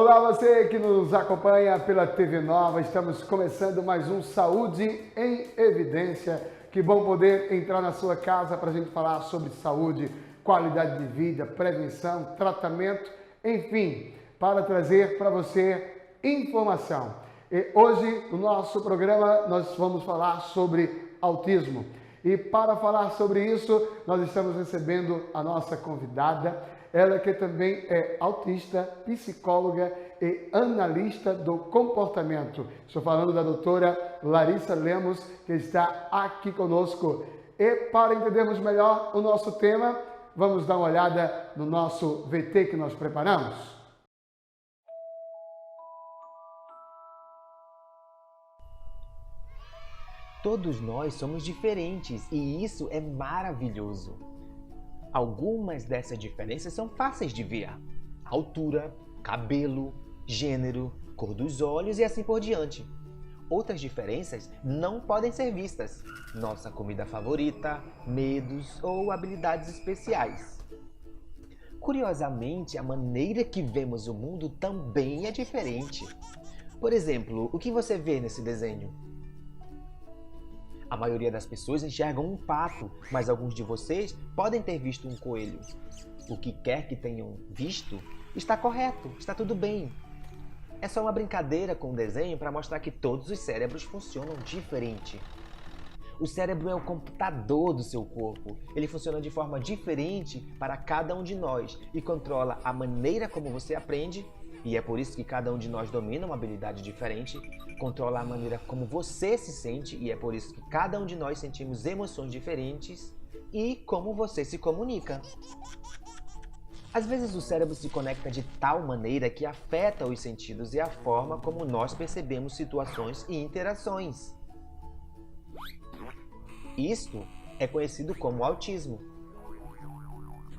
Olá, você que nos acompanha pela TV Nova. Estamos começando mais um Saúde em Evidência. Que bom poder entrar na sua casa para a gente falar sobre saúde, qualidade de vida, prevenção, tratamento, enfim, para trazer para você informação. E hoje, no nosso programa, nós vamos falar sobre autismo. E para falar sobre isso, nós estamos recebendo a nossa convidada, ela que também é autista, psicóloga e analista do comportamento. Estou falando da doutora Larissa Lemos, que está aqui conosco. E para entendermos melhor o nosso tema, vamos dar uma olhada no nosso VT que nós preparamos. Todos nós somos diferentes e isso é maravilhoso. Algumas dessas diferenças são fáceis de ver: altura, cabelo, gênero, cor dos olhos e assim por diante. Outras diferenças não podem ser vistas: nossa comida favorita, medos ou habilidades especiais. Curiosamente, a maneira que vemos o mundo também é diferente. Por exemplo, o que você vê nesse desenho? A maioria das pessoas enxergam um pato, mas alguns de vocês podem ter visto um coelho. O que quer que tenham visto está correto, está tudo bem. É só uma brincadeira com o desenho para mostrar que todos os cérebros funcionam diferente. O cérebro é o computador do seu corpo. Ele funciona de forma diferente para cada um de nós e controla a maneira como você aprende. E é por isso que cada um de nós domina uma habilidade diferente, controla a maneira como você se sente, e é por isso que cada um de nós sentimos emoções diferentes, e como você se comunica. Às vezes o cérebro se conecta de tal maneira que afeta os sentidos e a forma como nós percebemos situações e interações. Isto é conhecido como autismo.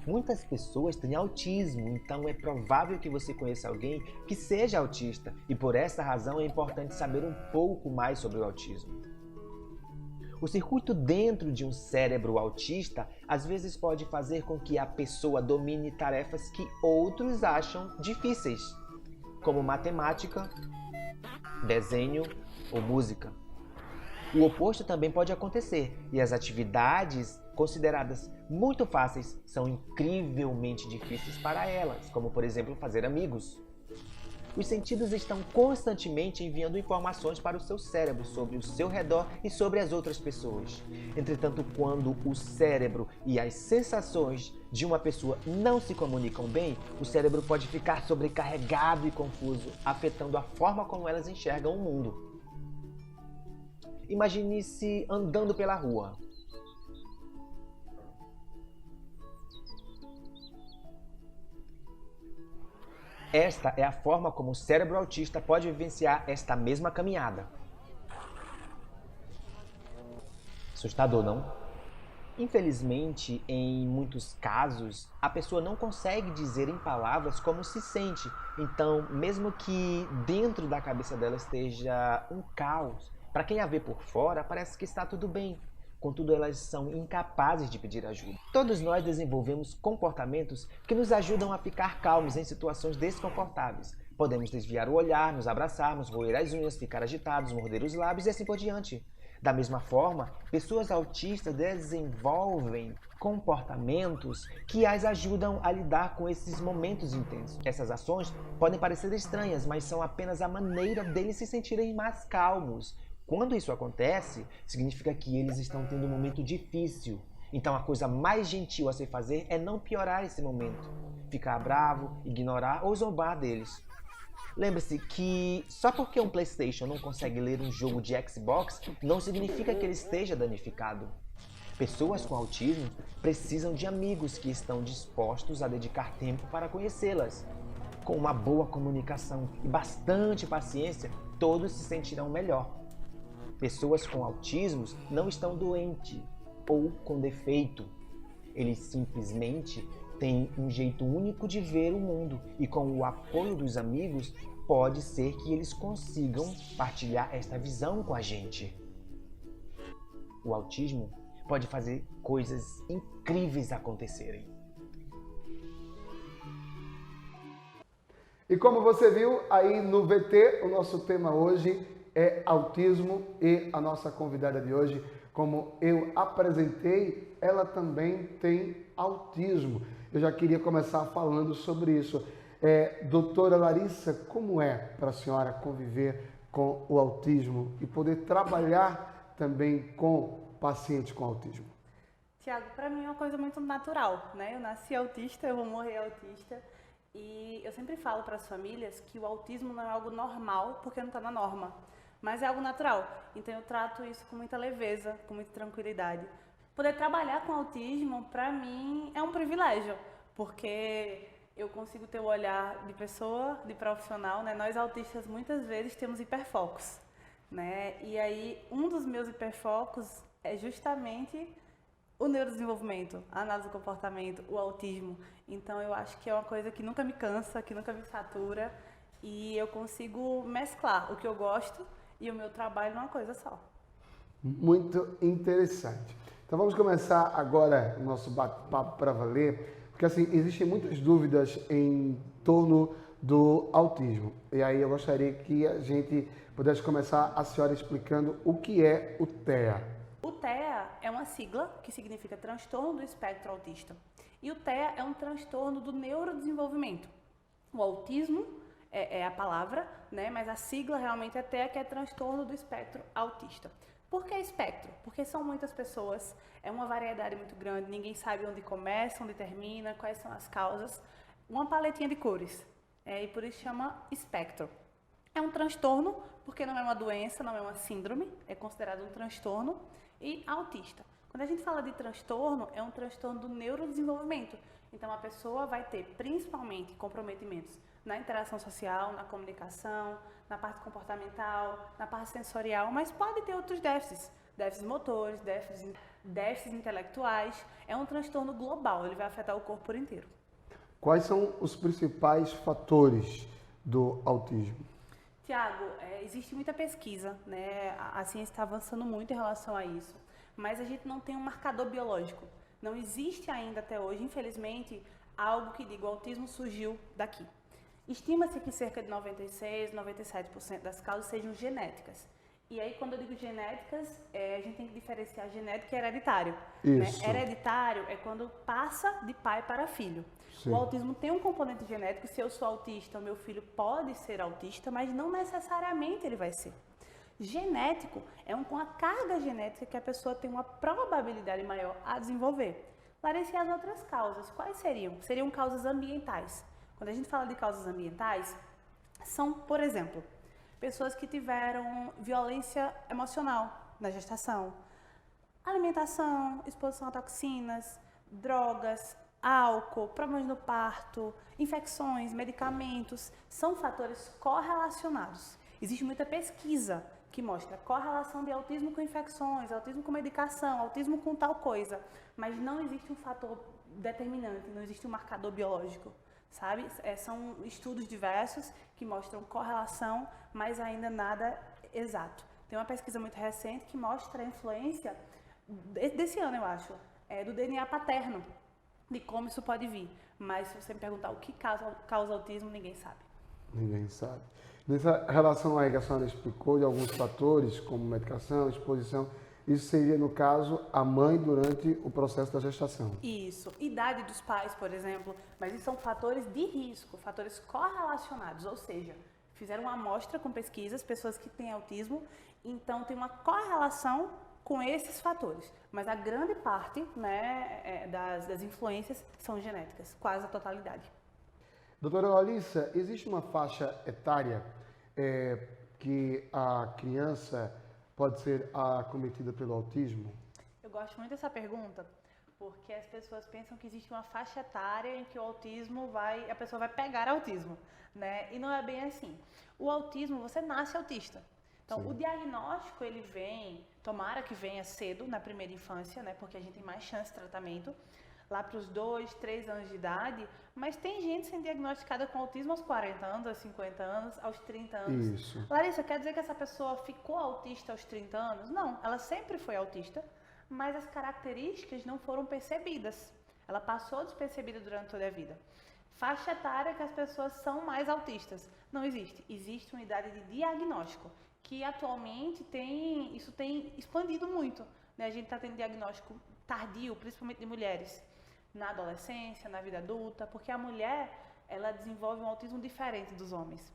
Muitas pessoas têm autismo, então é provável que você conheça alguém que seja autista, e por essa razão é importante saber um pouco mais sobre o autismo. O circuito dentro de um cérebro autista às vezes pode fazer com que a pessoa domine tarefas que outros acham difíceis, como matemática, desenho ou música. O oposto também pode acontecer, e as atividades consideradas muito fáceis são incrivelmente difíceis para elas, como por exemplo fazer amigos. Os sentidos estão constantemente enviando informações para o seu cérebro sobre o seu redor e sobre as outras pessoas. Entretanto, quando o cérebro e as sensações de uma pessoa não se comunicam bem, o cérebro pode ficar sobrecarregado e confuso, afetando a forma como elas enxergam o mundo. Imagine-se andando pela rua. Esta é a forma como o cérebro autista pode vivenciar esta mesma caminhada. Assustador, não? Infelizmente, em muitos casos, a pessoa não consegue dizer em palavras como se sente. Então, mesmo que dentro da cabeça dela esteja um caos, para quem a vê por fora, parece que está tudo bem. Contudo, elas são incapazes de pedir ajuda. Todos nós desenvolvemos comportamentos que nos ajudam a ficar calmos em situações desconfortáveis. Podemos desviar o olhar, nos abraçarmos, roer as unhas, ficar agitados, morder os lábios e assim por diante. Da mesma forma, pessoas autistas desenvolvem comportamentos que as ajudam a lidar com esses momentos intensos. Essas ações podem parecer estranhas, mas são apenas a maneira deles se sentirem mais calmos. Quando isso acontece, significa que eles estão tendo um momento difícil. Então a coisa mais gentil a se fazer é não piorar esse momento. Ficar bravo, ignorar ou zombar deles. Lembre-se que só porque um PlayStation não consegue ler um jogo de Xbox, não significa que ele esteja danificado. Pessoas com autismo precisam de amigos que estão dispostos a dedicar tempo para conhecê-las. Com uma boa comunicação e bastante paciência, todos se sentirão melhor. Pessoas com autismo não estão doentes ou com defeito. Eles simplesmente têm um jeito único de ver o mundo e com o apoio dos amigos pode ser que eles consigam partilhar esta visão com a gente. O autismo pode fazer coisas incríveis acontecerem. E como você viu aí no VT, o nosso tema hoje é autismo e a nossa convidada de hoje, como eu apresentei, ela também tem autismo. Eu já queria começar falando sobre isso. Doutora Larissa, como é para a senhora conviver com o autismo e poder trabalhar também com pacientes com autismo? Tiago, para mim é uma coisa muito natural, né? Eu nasci autista, eu vou morrer autista. E eu sempre falo para as famílias que o autismo não é algo normal porque não está na norma, mas é algo natural. Então eu trato isso com muita leveza, com muita tranquilidade. Poder trabalhar com autismo, para mim, é um privilégio, porque eu consigo ter o olhar de pessoa, de profissional, né? Nós autistas muitas vezes temos hiperfocos, né? E aí um dos meus hiperfocos é justamente o neurodesenvolvimento, a análise do comportamento, o autismo. Então eu acho que é uma coisa que nunca me cansa, que nunca me satura, e eu consigo mesclar o que eu gosto e o meu trabalho numa coisa só. Muito interessante. Então vamos começar agora o nosso bate-papo para valer, porque assim, existem muitas dúvidas em torno do autismo. E aí eu gostaria que a gente pudesse começar a senhora explicando o que é o TEA. O TEA é uma sigla que significa transtorno do espectro autista. E o TEA é um transtorno do neurodesenvolvimento. O autismo é a palavra, né? Mas a sigla realmente é TEA, que é transtorno do espectro autista. Por que espectro? Porque são muitas pessoas, é uma variedade muito grande, ninguém sabe onde começa, onde termina, quais são as causas. Uma paletinha de cores, e por isso chama espectro. É um transtorno, porque não é uma doença, não é uma síndrome, é considerado um transtorno. E autista. Quando a gente fala de transtorno, é um transtorno do neurodesenvolvimento. Então, a pessoa vai ter principalmente comprometimentos na interação social, na comunicação, na parte comportamental, na parte sensorial, mas pode ter outros déficits. Déficits motores, déficits intelectuais. É um transtorno global, ele vai afetar o corpo por inteiro. Quais são os principais fatores do autismo? Tiago, existe muita pesquisa, né? A ciência está avançando muito em relação a isso, mas a gente não tem um marcador biológico. Não existe ainda até hoje, infelizmente, algo que diga o autismo surgiu daqui. Estima-se que cerca de 96, 97% das causas sejam genéticas. E aí, quando eu digo genéticas, a gente tem que diferenciar genético e hereditário. Isso. Né? Hereditário é quando passa de pai para filho. Sim. O autismo tem um componente genético. Se eu sou autista, o meu filho pode ser autista, mas não necessariamente ele vai ser. Genético é com a carga genética que a pessoa tem uma probabilidade maior a desenvolver. Larissa, e as outras causas, quais seriam? Seriam causas ambientais. Quando a gente fala de causas ambientais, são, por exemplo, pessoas que tiveram violência emocional na gestação, alimentação, exposição a toxinas, drogas, álcool, problemas no parto, infecções, medicamentos, são fatores correlacionados. Existe muita pesquisa que mostra correlação de autismo com infecções, autismo com medicação, autismo com tal coisa, mas não existe um fator determinante, não existe um marcador biológico, sabe? São estudos diversos que mostram correlação, mas ainda nada exato. Tem uma pesquisa muito recente que mostra a influência, desse ano eu acho, do DNA paterno, de como isso pode vir. Mas se você me perguntar o que causa autismo, ninguém sabe. Ninguém sabe. Nessa relação aí que a senhora explicou de alguns fatores, como medicação, exposição, isso seria, no caso, a mãe durante o processo da gestação. Isso. Idade dos pais, por exemplo. Mas isso são fatores de risco, fatores correlacionados. Ou seja, fizeram uma amostra com pesquisas, pessoas que têm autismo, então tem uma correlação com esses fatores. Mas a grande parte, né, das influências são genéticas, quase a totalidade. Doutora Larissa, existe uma faixa etária que a criança pode ser acometida pelo autismo? Eu gosto muito dessa pergunta, porque as pessoas pensam que existe uma faixa etária em que o autismo a pessoa vai pegar autismo, né? E não é bem assim. O autismo, você nasce autista. Então, sim, o diagnóstico, ele vem, tomara que venha cedo, na primeira infância, né? Porque a gente tem mais chance de tratamento, lá para os 2, 3 anos de idade, mas tem gente sendo diagnosticada com autismo aos 40 anos, aos 50 anos, aos 30 anos. Isso. Larissa, quer dizer que essa pessoa ficou autista aos 30 anos? Não, ela sempre foi autista, mas as características não foram percebidas. Ela passou despercebida durante toda a vida. faixa etária que as pessoas são mais autistas. Não existe. Existe uma idade de diagnóstico, que atualmente isso tem expandido muito. Né? A gente está tendo diagnóstico tardio, principalmente de mulheres, na adolescência, na vida adulta, porque a mulher, ela desenvolve um autismo diferente dos homens.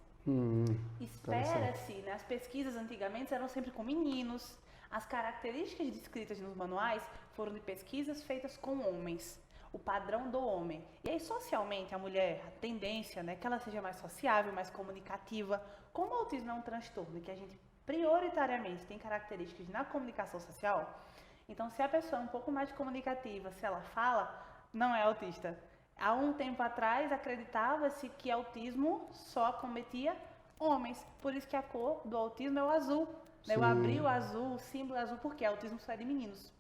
Espera-se, né? As pesquisas antigamente eram sempre com meninos, as características descritas nos manuais foram de pesquisas feitas com homens, o padrão do homem. E aí, socialmente, a mulher, a tendência, né, que ela seja mais sociável, mais comunicativa. Como o autismo é um transtorno que a gente prioritariamente tem características na comunicação social, então se a pessoa é um pouco mais comunicativa, se ela fala, não é autista. Há um tempo atrás, acreditava-se que autismo só acometia homens, por isso que a cor do autismo é o azul. Eu abri o azul, o símbolo azul, porque autismo só é de meninos.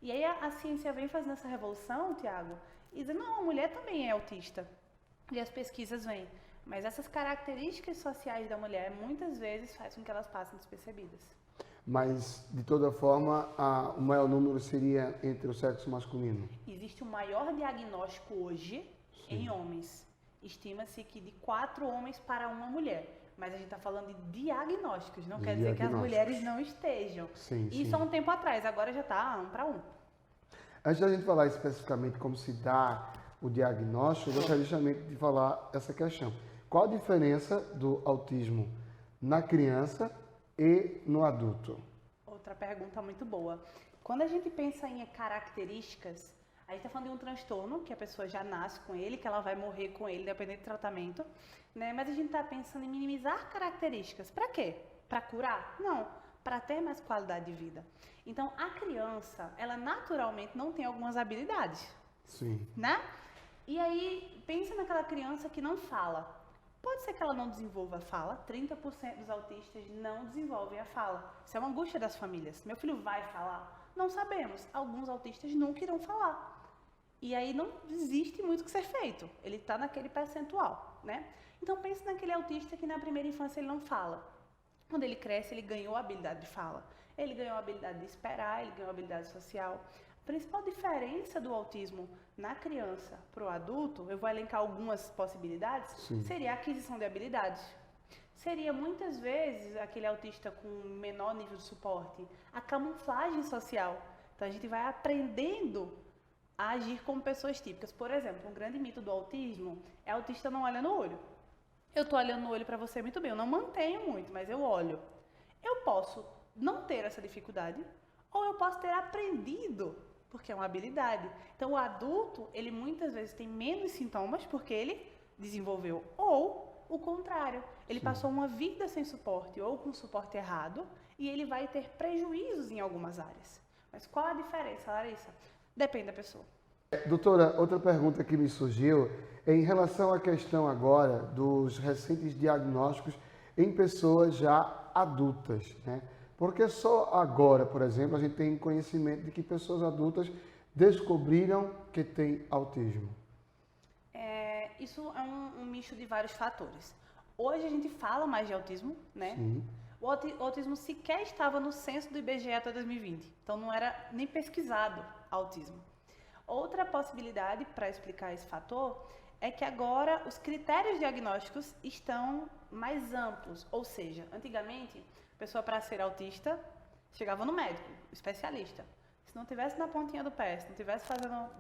E aí a ciência vem fazendo essa revolução, Tiago, e dizendo, não, a mulher também é autista. E as pesquisas vêm. Mas essas características sociais da mulher, muitas vezes, faz com que elas passem despercebidas. Mas, de toda forma, o maior número seria entre o sexo masculino? Existe o maior diagnóstico hoje em homens. Estima-se que de 4 homens para uma mulher. Mas a gente está falando de diagnósticos, não quer dizer que as mulheres não estejam. Isso há um tempo atrás, agora já está 1 para 1. Antes da gente falar especificamente como se dá o diagnóstico, eu gostaria justamente de falar essa questão. Qual a diferença do autismo na criança e no adulto? Outra pergunta muito boa. Quando a gente pensa em características, a gente está falando de um transtorno, que a pessoa já nasce com ele, que ela vai morrer com ele, dependendo do tratamento, né? Mas a gente está pensando em minimizar características. Para quê? Para curar? Não. Para ter mais qualidade de vida. Então, a criança, ela naturalmente não tem algumas habilidades. Sim. Né? E aí, pensa naquela criança que não fala. Pode ser que ela não desenvolva a fala. 30% dos autistas não desenvolvem a fala. Isso é uma angústia das famílias. Meu filho vai falar? Não sabemos. Alguns autistas nunca irão falar. E aí não existe muito o que ser feito. Ele está naquele percentual, né? Então pense naquele autista que na primeira infância ele não fala. Quando ele cresce, ele ganhou a habilidade de fala. Ele ganhou a habilidade de esperar, ele ganhou a habilidade social. A principal diferença do autismo na criança para o adulto, eu vou elencar algumas possibilidades, seria a aquisição de habilidades. Seria muitas vezes aquele autista com menor nível de suporte, a camuflagem social. Então a gente vai aprendendo a agir como pessoas típicas. Por exemplo, um grande mito do autismo é autista não olha no olho. Eu estou olhando no olho para você muito bem, eu não mantenho muito, mas eu olho. Eu posso não ter essa dificuldade, ou eu posso ter aprendido, porque é uma habilidade. Então, o adulto, ele muitas vezes tem menos sintomas, porque ele desenvolveu, ou o contrário, ele passou uma vida sem suporte, ou com suporte errado, e ele vai ter prejuízos em algumas áreas. Mas qual a diferença, Larissa? Depende da pessoa. Doutora, outra pergunta que me surgiu é em relação à questão agora dos recentes diagnósticos em pessoas já adultas, né? Porque só agora, por exemplo, a gente tem conhecimento de que pessoas adultas descobriram que têm autismo. Isso é um misto de vários fatores. Hoje a gente fala mais de autismo, né? Sim. O autismo sequer estava no censo do IBGE até 2020, então não era nem pesquisado autismo. Outra possibilidade para explicar esse fator é que agora os critérios diagnósticos estão mais amplos, ou seja, antigamente, a pessoa para ser autista chegava no médico, especialista. Se não tivesse na pontinha do pé, se não tivesse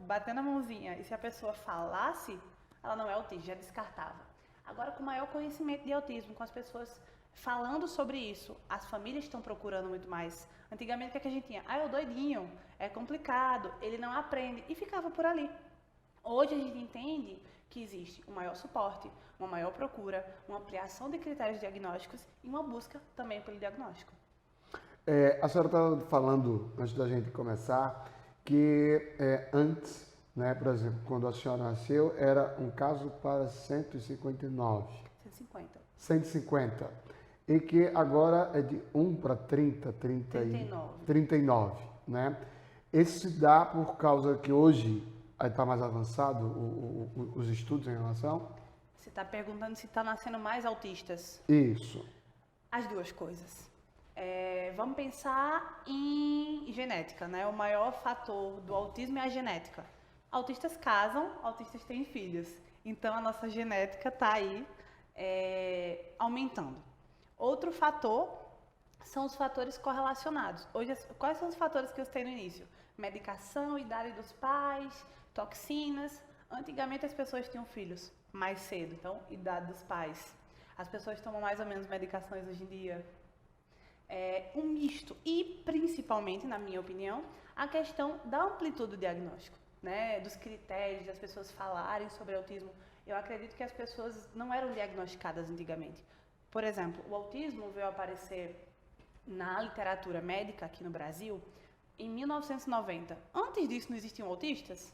batendo a mãozinha, e se a pessoa falasse, ela não é autista, já descartava. Agora, com maior conhecimento de autismo, com as pessoas falando sobre isso, as famílias estão procurando muito mais. Antigamente, o que a gente tinha? É o doidinho, é complicado, ele não aprende, e ficava por ali. Hoje a gente entende que existe um maior suporte, uma maior procura, uma ampliação de critérios diagnósticos e uma busca também pelo diagnóstico. A senhora estava falando, antes da gente começar, que antes, né, por exemplo, quando a senhora nasceu, era um caso para 159. 150. E que agora é de 1 para 39, né? Esse se dá por causa que hoje está mais avançado os estudos em relação? Você está perguntando se está nascendo mais autistas? Isso. As duas coisas. Vamos pensar em genética, né? O maior fator do autismo é a genética. Autistas casam, autistas têm filhos. Então, a nossa genética está aí aumentando. Outro fator são os fatores correlacionados. Hoje, quais são os fatores que eu citei no início? Medicação, idade dos pais, toxinas. Antigamente as pessoas tinham filhos mais cedo, então idade dos pais. As pessoas tomam mais ou menos medicações hoje em dia. Um misto e, principalmente, na minha opinião, a questão da amplitude do diagnóstico, né? Dos critérios, das pessoas falarem sobre autismo. Eu acredito que as pessoas não eram diagnosticadas antigamente. Por exemplo, o autismo veio aparecer na literatura médica aqui no Brasil em 1990. Antes disso não existiam autistas?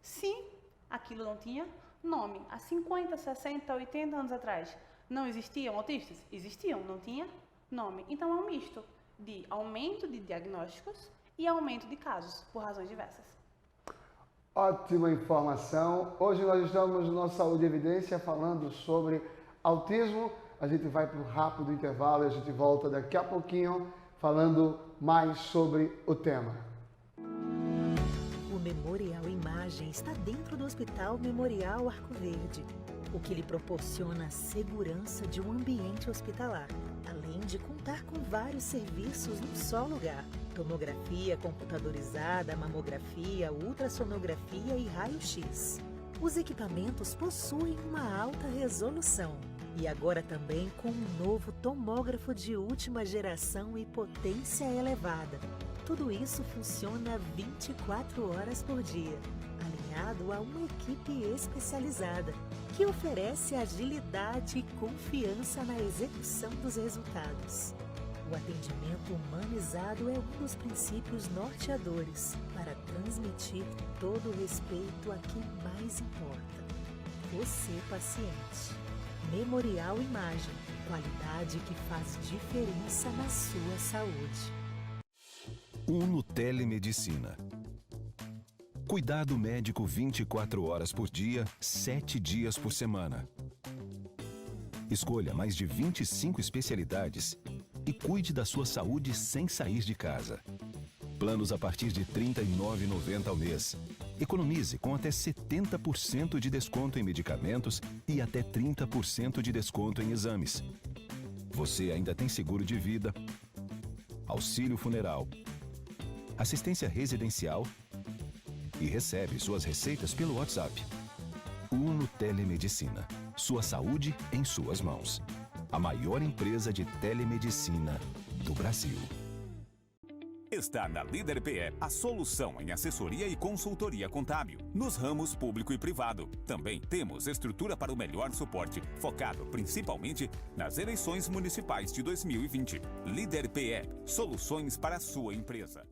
Sim, aquilo não tinha nome. Há 50, 60, 80 anos atrás não existiam autistas? Existiam, não tinha nome. Então é um misto de aumento de diagnósticos e aumento de casos, por razões diversas. Ótima informação. Hoje nós estamos no nosso Saúde e Evidência falando sobre autismo. A gente vai para um rápido intervalo e a gente volta daqui a pouquinho falando mais sobre o tema. O Memorial Imagem está dentro do Hospital Memorial Arco Verde, o que lhe proporciona a segurança de um ambiente hospitalar, além de contar com vários serviços num só lugar. Tomografia computadorizada, mamografia, ultrassonografia e raio-x. Os equipamentos possuem uma alta resolução e agora também com um novo tomógrafo de última geração e potência elevada. Tudo isso funciona 24 horas por dia, alinhado a uma equipe especializada que oferece agilidade e confiança na execução dos resultados. O atendimento humanizado é um dos princípios norteadores para transmitir todo o respeito a quem mais importa. Você, paciente. Memorial Imagem. Qualidade que faz diferença na sua saúde. Uno Telemedicina. Cuidado médico 24 horas por dia, 7 dias por semana. Escolha mais de 25 especialidades e cuide da sua saúde sem sair de casa. Planos a partir de R$ 39,90 ao mês. Economize com até 70% de desconto em medicamentos e até 30% de desconto em exames. Você ainda tem seguro de vida, auxílio funeral, assistência residencial e recebe suas receitas pelo WhatsApp. Uno Telemedicina. Sua saúde em suas mãos. A maior empresa de telemedicina do Brasil. Está na Líder PE a solução em assessoria e consultoria contábil, nos ramos público e privado. Também temos estrutura para o melhor suporte, focado principalmente nas eleições municipais de 2020. Líder PE, soluções para a sua empresa.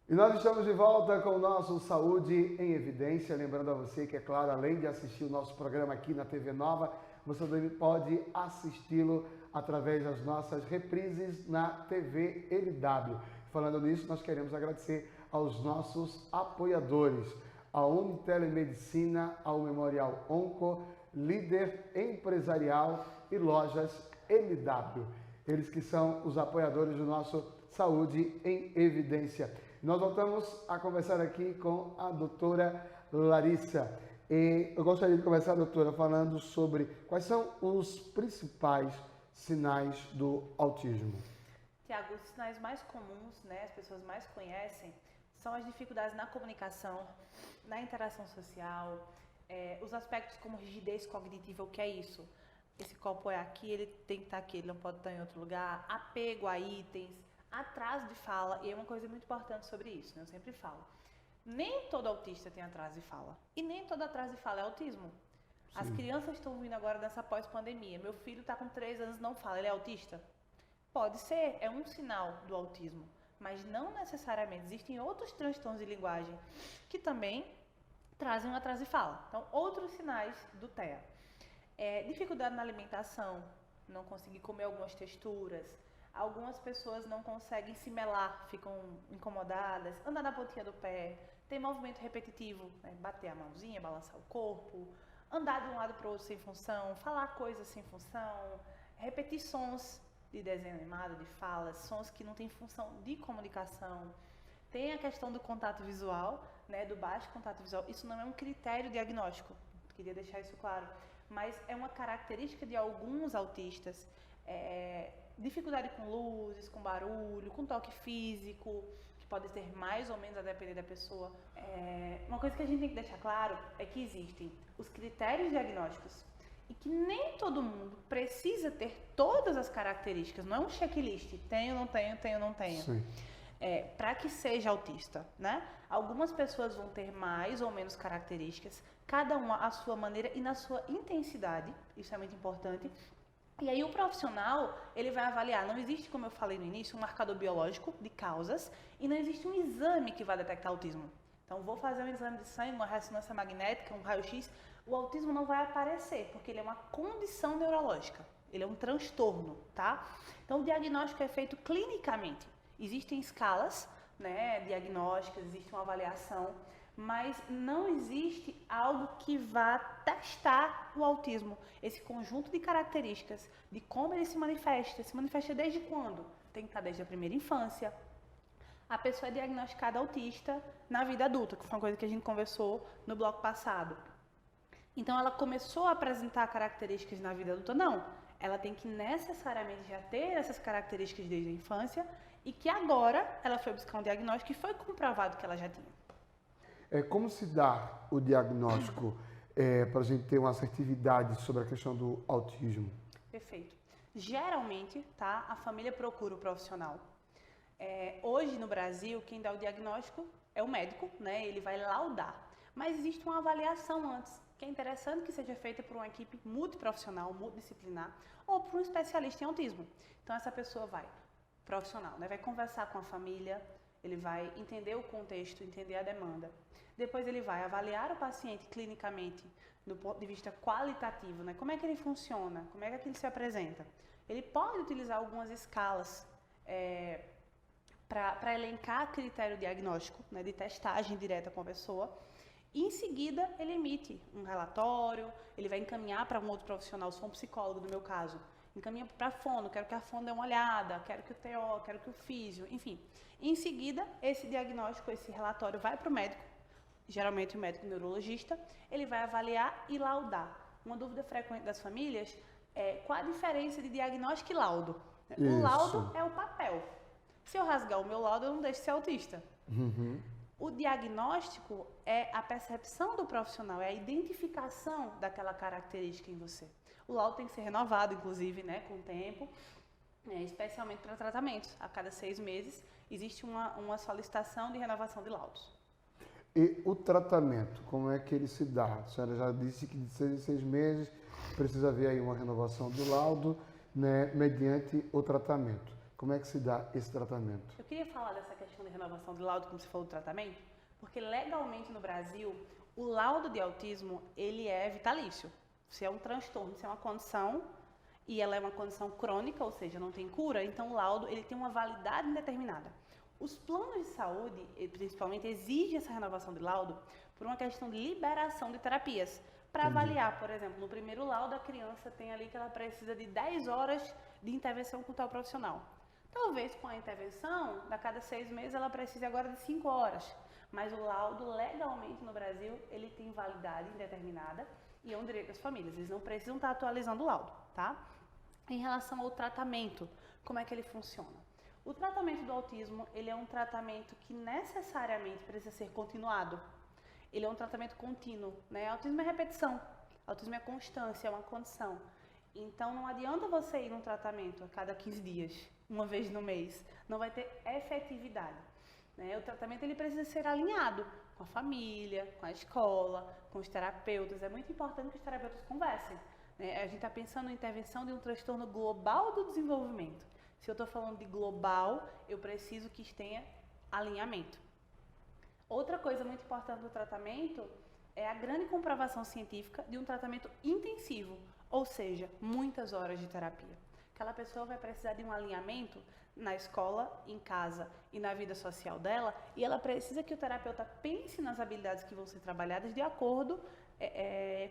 E nós estamos de volta com o nosso Saúde em Evidência. Lembrando a você que, é claro, além de assistir o nosso programa aqui na TV Nova, você também pode assisti-lo através das nossas reprises na TV LW. Falando nisso, nós queremos agradecer aos nossos apoiadores, a Unitelemedicina, ao Memorial Onco, Líder Empresarial e Lojas LW. Eles que são os apoiadores do nosso Saúde em Evidência. Nós voltamos a conversar aqui com a doutora Larissa. E eu gostaria de começar, doutora, falando sobre quais são os principais sinais do autismo. Tiago, os sinais mais comuns, né, as pessoas mais conhecem, são as dificuldades na comunicação, na interação social, os aspectos como rigidez cognitiva, o que é isso? Esse copo é aqui, ele tem que estar aqui, ele não pode estar em outro lugar, apego a itens, atraso de fala, e é uma coisa muito importante sobre isso, né, eu sempre falo. Nem todo autista tem atraso de fala, e nem todo atraso de fala é autismo. Sim. As crianças estão vindo agora nessa pós-pandemia, meu filho está com 3 anos e não fala, ele é autista? Pode ser, é um sinal do autismo, mas não necessariamente. Existem outros transtornos de linguagem que também trazem um atraso de fala. Então, outros sinais do TEA. Dificuldade na alimentação, não conseguir comer algumas texturas. Algumas pessoas não conseguem se melar, ficam incomodadas. Andar na pontinha do pé, ter movimento repetitivo, né? Bater a mãozinha, balançar o corpo. Andar de um lado para o outro sem função, falar coisas sem função. Repetir sons de desenho animado, de falas, sons que não têm função de comunicação. Tem a questão do contato visual, né, do baixo contato visual. Isso não é um critério diagnóstico. queria deixar isso claro. Mas é uma característica de alguns autistas, dificuldade com luzes, com barulho, com toque físico, que pode ter mais ou menos a depender da pessoa. Uma coisa que a gente tem que deixar claro é que existem os critérios diagnósticos e que nem todo mundo precisa ter todas as características, não é um checklist, tenho, não tenho, tenho, não tenho. Sim. Para que seja autista, né? Algumas pessoas vão ter mais ou menos características, cada uma à sua maneira e na sua intensidade, isso é muito importante. E aí o profissional, ele vai avaliar, não existe, como eu falei no início, um marcador biológico de causas e não existe um exame que vai detectar autismo. Então, vou fazer um exame de sangue, uma ressonância magnética, um raio-x, o autismo não vai aparecer, porque ele é uma condição neurológica, ele é um transtorno, tá? Então, o diagnóstico é feito clinicamente. Existem escalas, né, diagnósticas, existe uma avaliação, mas não existe algo que vá testar o autismo. Esse conjunto de características, de como ele se manifesta desde quando? Tem que estar desde a primeira infância. A pessoa é diagnosticada autista na vida adulta, que foi uma coisa que a gente conversou no bloco passado. Então, ela começou a apresentar características na vida adulta? Não. Ela tem que necessariamente já ter essas características desde a infância e que agora ela foi buscar um diagnóstico e foi comprovado que ela já tinha. Como se dá o diagnóstico para a gente ter uma assertividade sobre a questão do autismo? Perfeito. Geralmente, tá, a família procura o profissional. Hoje no Brasil, quem dá o diagnóstico é o médico, né? Ele vai laudar. Mas existe uma avaliação antes, que é interessante que seja feita por uma equipe multiprofissional, multidisciplinar, ou por um especialista em autismo. Então essa pessoa profissional, né? Vai conversar com a família, ele vai entender o contexto, entender a demanda. Depois ele vai avaliar o paciente clinicamente, do ponto de vista qualitativo, né? Como é que ele funciona, como é que ele se apresenta. Ele pode utilizar algumas escalas para elencar critério diagnóstico, né? De testagem direta com a pessoa. E em seguida ele emite um relatório, ele vai encaminhar para um outro profissional, sou um psicólogo no meu caso, encaminha para a fono, quero que a fono dê uma olhada, quero que o TO, quero que o físio, enfim. Em seguida, esse diagnóstico, esse relatório vai para o médico, geralmente o médico neurologista, ele vai avaliar e laudar. Uma dúvida frequente das famílias é qual a diferença de diagnóstico e laudo. Isso. O laudo é o papel. Se eu rasgar o meu laudo, eu não deixo de ser autista. Uhum. O diagnóstico é a percepção do profissional, é a identificação daquela característica em você. O laudo tem que ser renovado, inclusive, né, com o tempo, especialmente para tratamentos. A cada 6 meses existe uma solicitação de renovação de laudos. E o tratamento, como é que ele se dá? A senhora já disse que de 6 em 6 meses precisa haver aí uma renovação do laudo, né, mediante o tratamento. Como é que se dá esse tratamento? Eu queria falar dessa questão de renovação de laudo, como você falou do tratamento, porque legalmente no Brasil, o laudo de autismo, ele é vitalício. Se é um transtorno, se é uma condição, e ela é uma condição crônica, ou seja, não tem cura, então o laudo ele tem uma validade indeterminada. Os planos de saúde, principalmente, exigem essa renovação de laudo por uma questão de liberação de terapias. Para avaliar, por exemplo, no primeiro laudo, a criança tem ali que ela precisa de 10 horas de intervenção com tal profissional. Talvez com a intervenção, a cada 6 meses, ela precise agora de 5 horas. Mas o laudo, legalmente no Brasil, ele tem validade indeterminada e é um direito das famílias. Eles não precisam estar atualizando o laudo, tá? Em relação ao tratamento, como é que ele funciona? O tratamento do autismo, ele é um tratamento que necessariamente precisa ser continuado. Ele é um tratamento contínuo, né? Autismo é repetição, autismo é constância, é uma condição. Então, não adianta você ir num tratamento a cada 15 dias, uma vez no mês. Não vai ter efetividade, né? O tratamento ele precisa ser alinhado com a família, com a escola, com os terapeutas. É muito importante que os terapeutas conversem, né? A gente está pensando em intervenção de um transtorno global do desenvolvimento. Se eu estou falando de global, eu preciso que tenha alinhamento. Outra coisa muito importante do tratamento é a grande comprovação científica de um tratamento intensivo, ou seja, muitas horas de terapia. Aquela pessoa vai precisar de um alinhamento na escola, em casa e na vida social dela, e ela precisa que o terapeuta pense nas habilidades que vão ser trabalhadas de acordo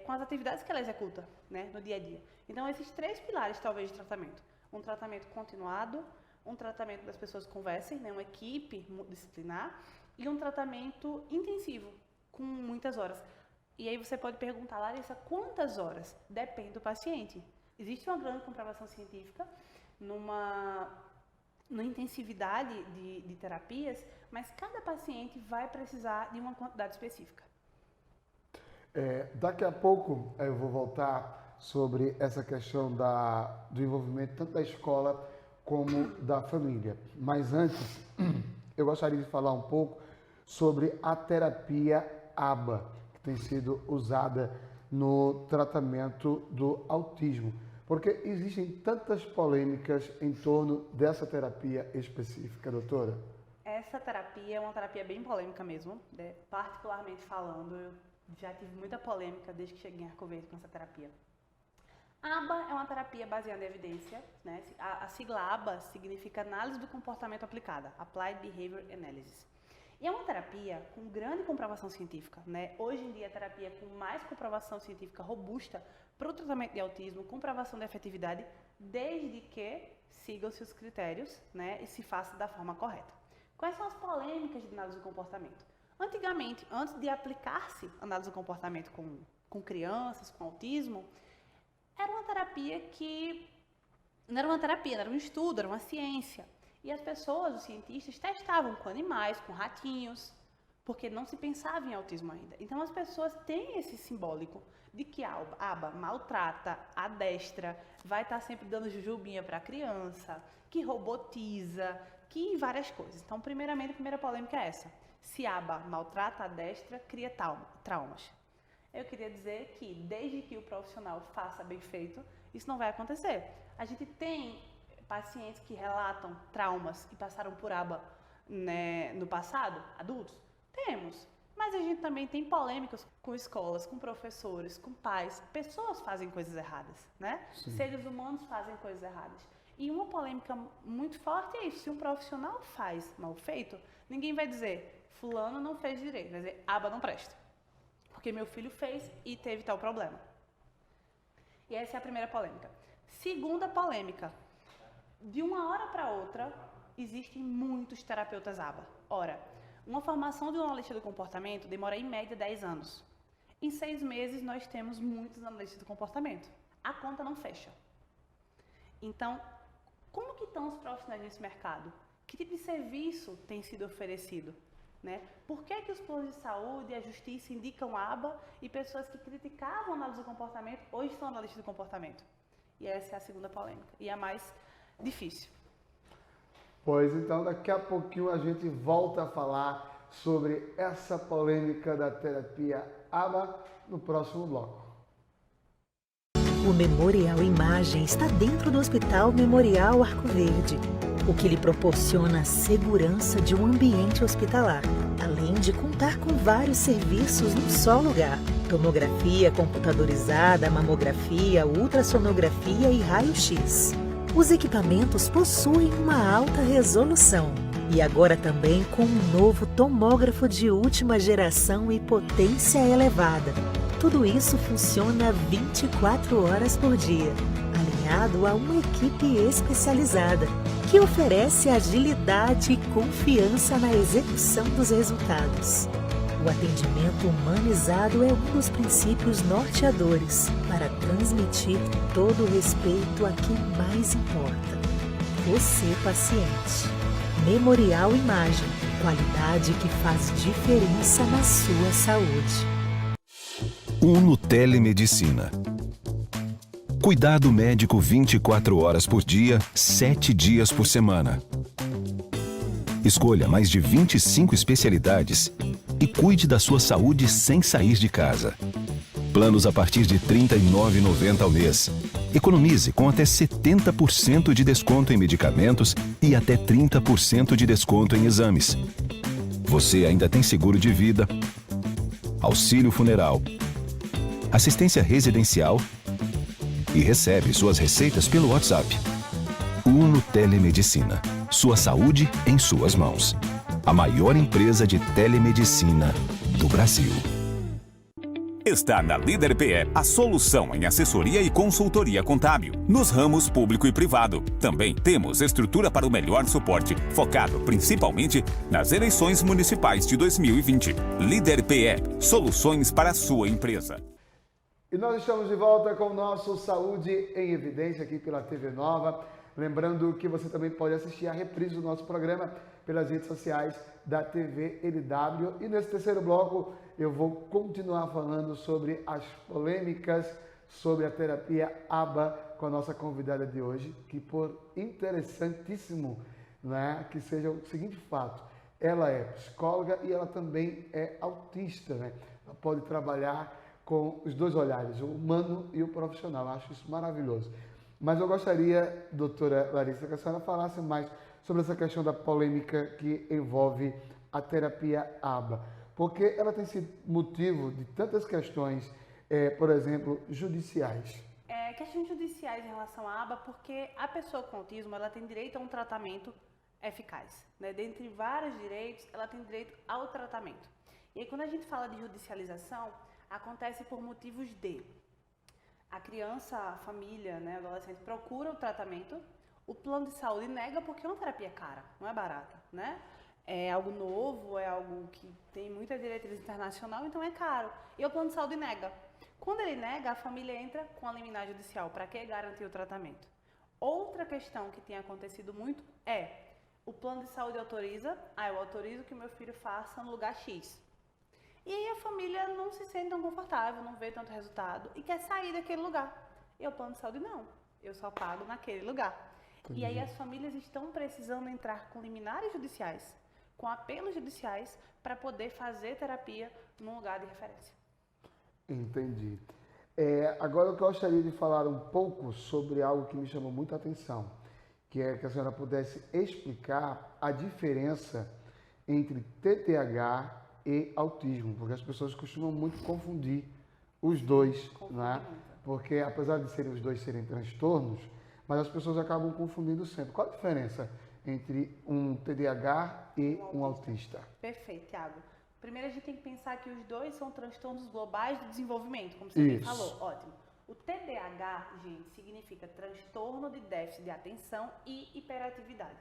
com as atividades que ela executa, né, no dia a dia. Então, esses 3 pilares, talvez, de tratamento. Um tratamento continuado, um tratamento das pessoas conversem, né, uma equipe multidisciplinar, e um tratamento intensivo, com muitas horas. E aí você pode perguntar, Larissa, quantas horas? Depende do paciente. Existe uma grande comprovação científica numa intensividade de terapias, mas cada paciente vai precisar de uma quantidade específica. Daqui a pouco eu vou voltar sobre essa questão do envolvimento tanto da escola como da família. Mas antes, eu gostaria de falar um pouco sobre a terapia ABA, que tem sido usada no tratamento do autismo. Porque existem tantas polêmicas em torno dessa terapia específica, doutora? Essa terapia é uma terapia bem polêmica mesmo, né? Particularmente falando, eu já tive muita polêmica desde que cheguei em Arco Verde com essa terapia. ABA é uma terapia baseada em evidência, né? A sigla ABA significa Análise do Comportamento Aplicada, Applied Behavior Analysis. E é uma terapia com grande comprovação científica, né? Hoje em dia, a terapia com mais comprovação científica robusta para o tratamento de autismo, comprovação de efetividade, desde que sigam-se os critérios, né? E se faça da forma correta. Quais são as polêmicas de análise do comportamento? Antigamente, antes de aplicar-se análise do comportamento com crianças, com autismo, era uma terapia que não era uma terapia, era um estudo, era uma ciência. E as pessoas, os cientistas, testavam com animais, com ratinhos, porque não se pensava em autismo ainda. Então as pessoas têm esse simbólico de que a ABA maltrata, adestra, vai estar sempre dando jujubinha para a criança, que robotiza, que várias coisas. Então, primeiramente, a primeira polêmica é essa. Se a ABA maltrata, adestra, cria traumas. Eu queria dizer que, desde que o profissional faça bem feito, isso não vai acontecer. A gente tem pacientes que relatam traumas e passaram por ABA, né, no passado, adultos? Temos. Mas a gente também tem polêmicas com escolas, com professores, com pais. Pessoas fazem coisas erradas, né? Sim. Seres humanos fazem coisas erradas. E uma polêmica muito forte é isso. Se um profissional faz mal feito, ninguém vai dizer, fulano não fez direito. Vai dizer, ABA não presta. Porque meu filho fez e teve tal problema. E essa é a primeira polêmica. Segunda polêmica. De uma hora para outra, existem muitos terapeutas ABA. Ora, uma formação de um analista do comportamento demora em média 10 anos. Em 6 meses, nós temos muitos analistas do comportamento. A conta não fecha. Então, como que estão os profissionais nesse mercado? Que tipo de serviço tem sido oferecido? Né? Por que os planos de saúde e a justiça indicam ABA e pessoas que criticavam a análise do comportamento hoje são analistas do comportamento? E essa é a segunda polêmica. E a mais difícil. Pois então, daqui a pouquinho a gente volta a falar sobre essa polêmica da terapia ABA no próximo bloco. O Memorial Imagem está dentro do Hospital Memorial Arco Verde, o que lhe proporciona a segurança de um ambiente hospitalar, além de contar com vários serviços num só lugar: tomografia computadorizada, mamografia, ultrassonografia e raio-x. Os equipamentos possuem uma alta resolução e agora também com um novo tomógrafo de última geração e potência elevada. Tudo isso funciona 24 horas por dia, alinhado a uma equipe especializada que oferece agilidade e confiança na execução dos resultados. O atendimento humanizado é um dos princípios norteadores para transmitir todo o respeito a quem mais importa: você, paciente. Memorial Imagem, qualidade que faz diferença na sua saúde. Uno Telemedicina. Cuidado médico 24 horas por dia, 7 dias por semana. Escolha mais de 25 especialidades e cuide da sua saúde sem sair de casa. Planos a partir de R$ 39,90 ao mês. Economize com até 70% de desconto em medicamentos e até 30% de desconto em exames. Você ainda tem seguro de vida, auxílio funeral, assistência residencial e recebe suas receitas pelo WhatsApp. Uno Telemedicina. Sua saúde em suas mãos. A maior empresa de telemedicina do Brasil. Está na Líder PE a solução em assessoria e consultoria contábil, nos ramos público e privado. Também temos estrutura para o melhor suporte, focado principalmente nas eleições municipais de 2020. Líder PE, soluções para a sua empresa. E nós estamos de volta com o nosso Saúde em Evidência aqui pela TV Nova. Lembrando que você também pode assistir a reprise do nosso programa pelas redes sociais da TV LW. E nesse terceiro bloco eu vou continuar falando sobre as polêmicas sobre a terapia ABA com a nossa convidada de hoje, que por interessantíssimo, né, que seja o seguinte fato, ela é psicóloga e ela também é autista, né? Ela pode trabalhar com os dois olhares, o humano e o profissional. Eu acho isso maravilhoso. Mas eu gostaria, doutora Larissa, que a senhora falasse mais sobre essa questão da polêmica que envolve a terapia ABA, porque ela tem sido motivo de tantas questões, por exemplo, judiciais. Questões judiciais em relação à ABA, porque a pessoa com autismo ela tem direito a um tratamento eficaz, né? Dentre vários direitos, ela tem direito ao tratamento. E aí, quando a gente fala de judicialização, acontece por motivos de a criança, a família, né, o adolescente procura o tratamento, o plano de saúde nega porque é uma terapia cara, não é barata, né? É algo novo, é algo que tem muita diretriz internacional, então é caro. E o plano de saúde nega. Quando ele nega, a família entra com a liminar judicial. Para que garantir o tratamento? Outra questão que tem acontecido muito é o plano de saúde autoriza, eu autorizo que meu filho faça no lugar X. E aí a família não se sente tão confortável, não vê tanto resultado e quer sair daquele lugar. E o plano de saúde não, eu só pago naquele lugar. E aí as famílias estão precisando entrar com liminares judiciais, com apelos judiciais, para poder fazer terapia num lugar de referência. Entendi. Agora eu gostaria de falar um pouco sobre algo que me chamou muita atenção, que é que a senhora pudesse explicar a diferença entre TDAH e autismo, porque as pessoas costumam muito confundir os dois, né? Porque apesar de os dois serem transtornos, mas as pessoas acabam confundindo sempre. Qual a diferença entre um TDAH e um autista? Perfeito, Thiago. Primeiro a gente tem que pensar que os dois são transtornos globais do desenvolvimento, como você bem falou. Ótimo. O TDAH, gente, significa transtorno de déficit de atenção e hiperatividade.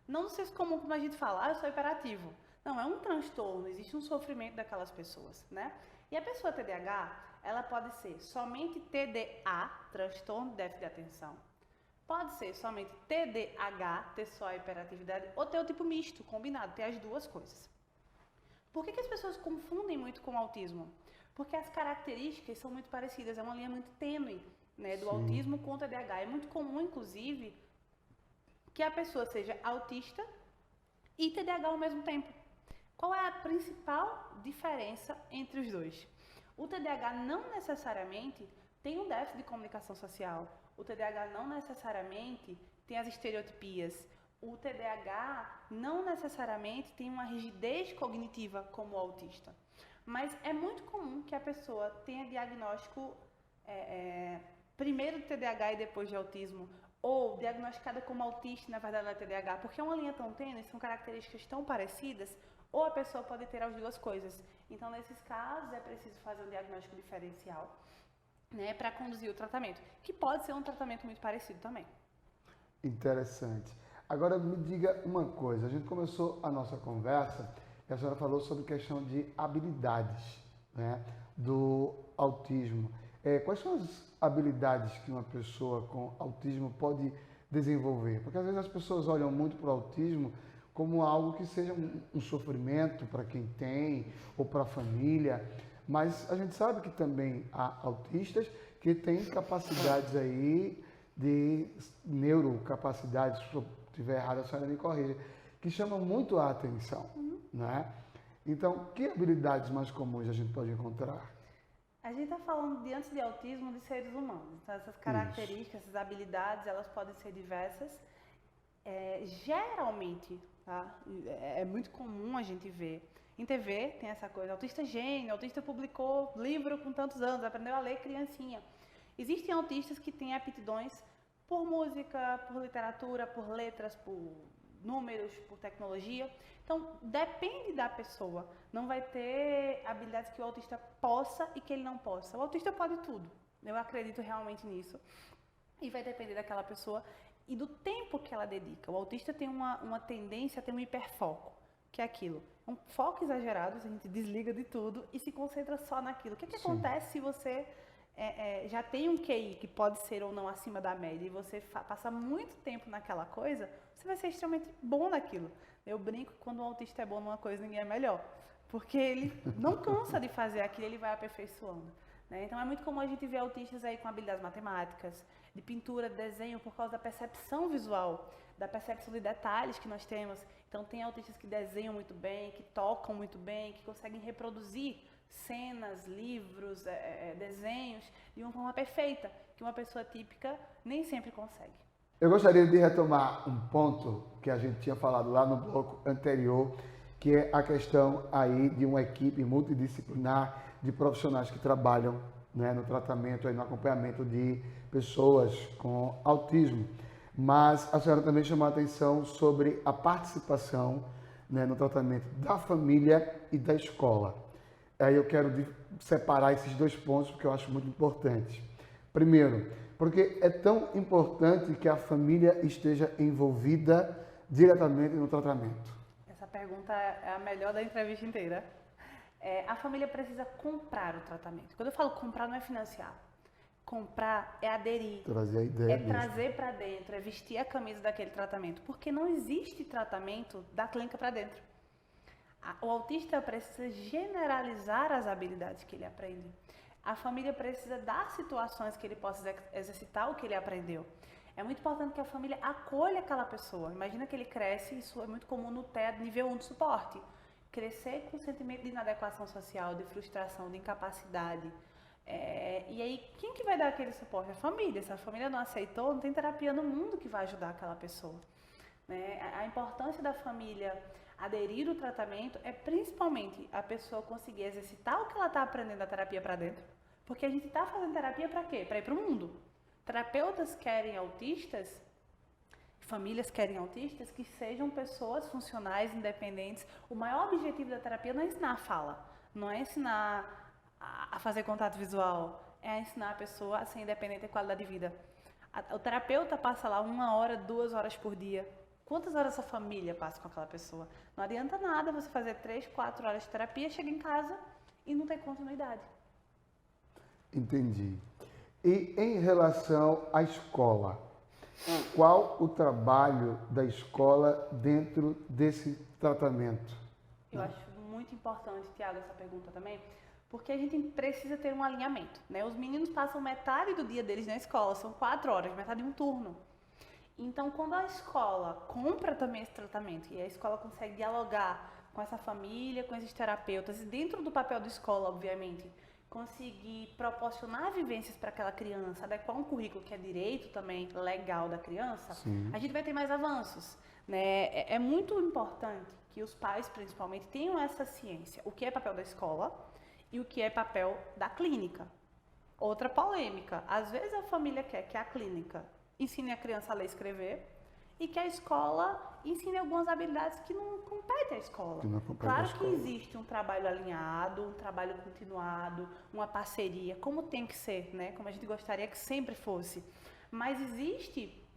Não sei se comum como a gente fala, eu sou hiperativo. Não, é um transtorno, existe um sofrimento daquelas pessoas, né? E a pessoa TDAH, ela pode ser somente TDA, transtorno de déficit de atenção. Pode ser somente TDAH, ter só a hiperatividade, ou ter o tipo misto, combinado, ter as duas coisas. Por que as pessoas confundem muito com o autismo? Porque as características são muito parecidas, é uma linha muito tênue, né, do autismo com o TDAH. É muito comum, inclusive, que a pessoa seja autista e TDAH ao mesmo tempo. Qual é a principal diferença entre os dois? O TDAH não necessariamente tem um déficit de comunicação social. O TDAH não necessariamente tem as estereotipias. O TDAH não necessariamente tem uma rigidez cognitiva como o autista. Mas é muito comum que a pessoa tenha diagnóstico primeiro de TDAH e depois de autismo, ou diagnosticada como autista e na verdade ela é TDAH, porque é uma linha tão tênue, são características tão parecidas, ou a pessoa pode ter as duas coisas. Então, nesses casos, é preciso fazer um diagnóstico diferencial, né, para conduzir o tratamento, que pode ser um tratamento muito parecido também. Interessante. Agora, me diga uma coisa. A gente começou a nossa conversa e a senhora falou sobre questão de habilidades, né, do autismo. Quais são as habilidades que uma pessoa com autismo pode desenvolver? Porque, às vezes, as pessoas olham muito para o autismo como algo que seja um sofrimento para quem tem ou para a família, mas a gente sabe que também há autistas que têm capacidades aí de neurocapacidades, se eu estiver errado a senhora me corrija, que chamam muito a atenção, né? Então, que habilidades mais comuns a gente pode encontrar? A gente está falando, antes de autismo, de seres humanos. Então, essas características, essas habilidades, elas podem ser diversas. Geralmente, tá? É muito comum a gente ver. Em TV tem essa coisa, autista gênio, autista publicou livro com tantos anos, aprendeu a ler criancinha. Existem autistas que têm aptidões por música, por literatura, por letras, por números, por tecnologia. Então, depende da pessoa. Não vai ter habilidades que o autista possa e que ele não possa. O autista pode tudo. Eu acredito realmente nisso. E vai depender daquela pessoa e do tempo que ela dedica. O autista tem uma tendência a ter um hiperfoco, que é aquilo. Um foco exagerado, a gente desliga de tudo e se concentra só naquilo. O que acontece se você já tem um QI que pode ser ou não acima da média e você passa muito tempo naquela coisa, você vai ser extremamente bom naquilo. Eu brinco que quando um autista é bom numa coisa, ninguém é melhor. Porque ele não cansa de fazer aquilo, ele vai aperfeiçoando. Né? Então é muito comum a gente ver autistas aí com habilidades matemáticas, de pintura, de desenho, por causa da percepção visual, da percepção de detalhes que nós temos. Então tem autistas que desenham muito bem, que tocam muito bem, que conseguem reproduzir cenas, livros, desenhos de uma forma perfeita, que uma pessoa típica nem sempre consegue. Eu gostaria de retomar um ponto que a gente tinha falado lá no bloco anterior, que é a questão aí de uma equipe multidisciplinar de profissionais que trabalham, né, no tratamento e no acompanhamento de pessoas com autismo. Mas a senhora também chamou a atenção sobre a participação, né, no tratamento da família e da escola. Aí eu quero separar esses dois pontos porque eu acho muito importante. Primeiro, porque é tão importante que a família esteja envolvida diretamente no tratamento. Essa pergunta é a melhor da entrevista inteira. A família precisa comprar o tratamento. Quando eu falo comprar, não é financiar. Comprar é aderir, trazer a ideia, trazer para dentro, é vestir a camisa daquele tratamento. Porque não existe tratamento da clínica para dentro. O autista precisa generalizar as habilidades que ele aprende. A família precisa dar situações que ele possa exercitar o que ele aprendeu. É muito importante que a família acolha aquela pessoa. Imagina que ele cresce, isso é muito comum no TED nível 1 de suporte. Crescer com sentimento de inadequação social, de frustração, de incapacidade. E aí, quem que vai dar aquele suporte? A família. Se a família não aceitou, não tem terapia no mundo que vai ajudar aquela pessoa. Né? A importância da família aderir ao tratamento é principalmente a pessoa conseguir exercitar o que ela está aprendendo da terapia para dentro. Porque a gente está fazendo terapia para quê? Para ir para o mundo. Terapeutas querem autistas, famílias querem autistas que sejam pessoas funcionais, independentes. O maior objetivo da terapia não é ensinar a fala, não é ensinar a fazer contato visual, é ensinar a pessoa a ser independente e qualidade de vida. O terapeuta passa lá 1 hora, 2 horas por dia. Quantas horas a família passa com aquela pessoa? Não adianta nada você fazer 3, 4 horas de terapia, chega em casa e não tem continuidade. Entendi. E em relação à escola, qual o trabalho da escola dentro desse tratamento? Eu acho muito importante, Tiago, essa pergunta também, porque a gente precisa ter um alinhamento, né? Os meninos passam metade do dia deles na escola, são 4 horas, metade de um turno. Então, quando a escola compra também esse tratamento e a escola consegue dialogar com essa família, com esses terapeutas, e dentro do papel da escola, obviamente, conseguir proporcionar vivências para aquela criança, adequar um currículo que é direito também legal da criança, sim, a gente vai ter mais avanços. Né? É muito importante que os pais, principalmente, tenham essa ciência, o que é papel da escola e o que é papel da clínica. Outra polêmica, às vezes a família quer que a clínica ensine a criança a ler e escrever e que a escola ensine algumas habilidades que não competem à escola. Claro que existe um trabalho alinhado, um trabalho continuado, uma parceria, como tem que ser, né? Como a gente gostaria que sempre fosse. Mas existe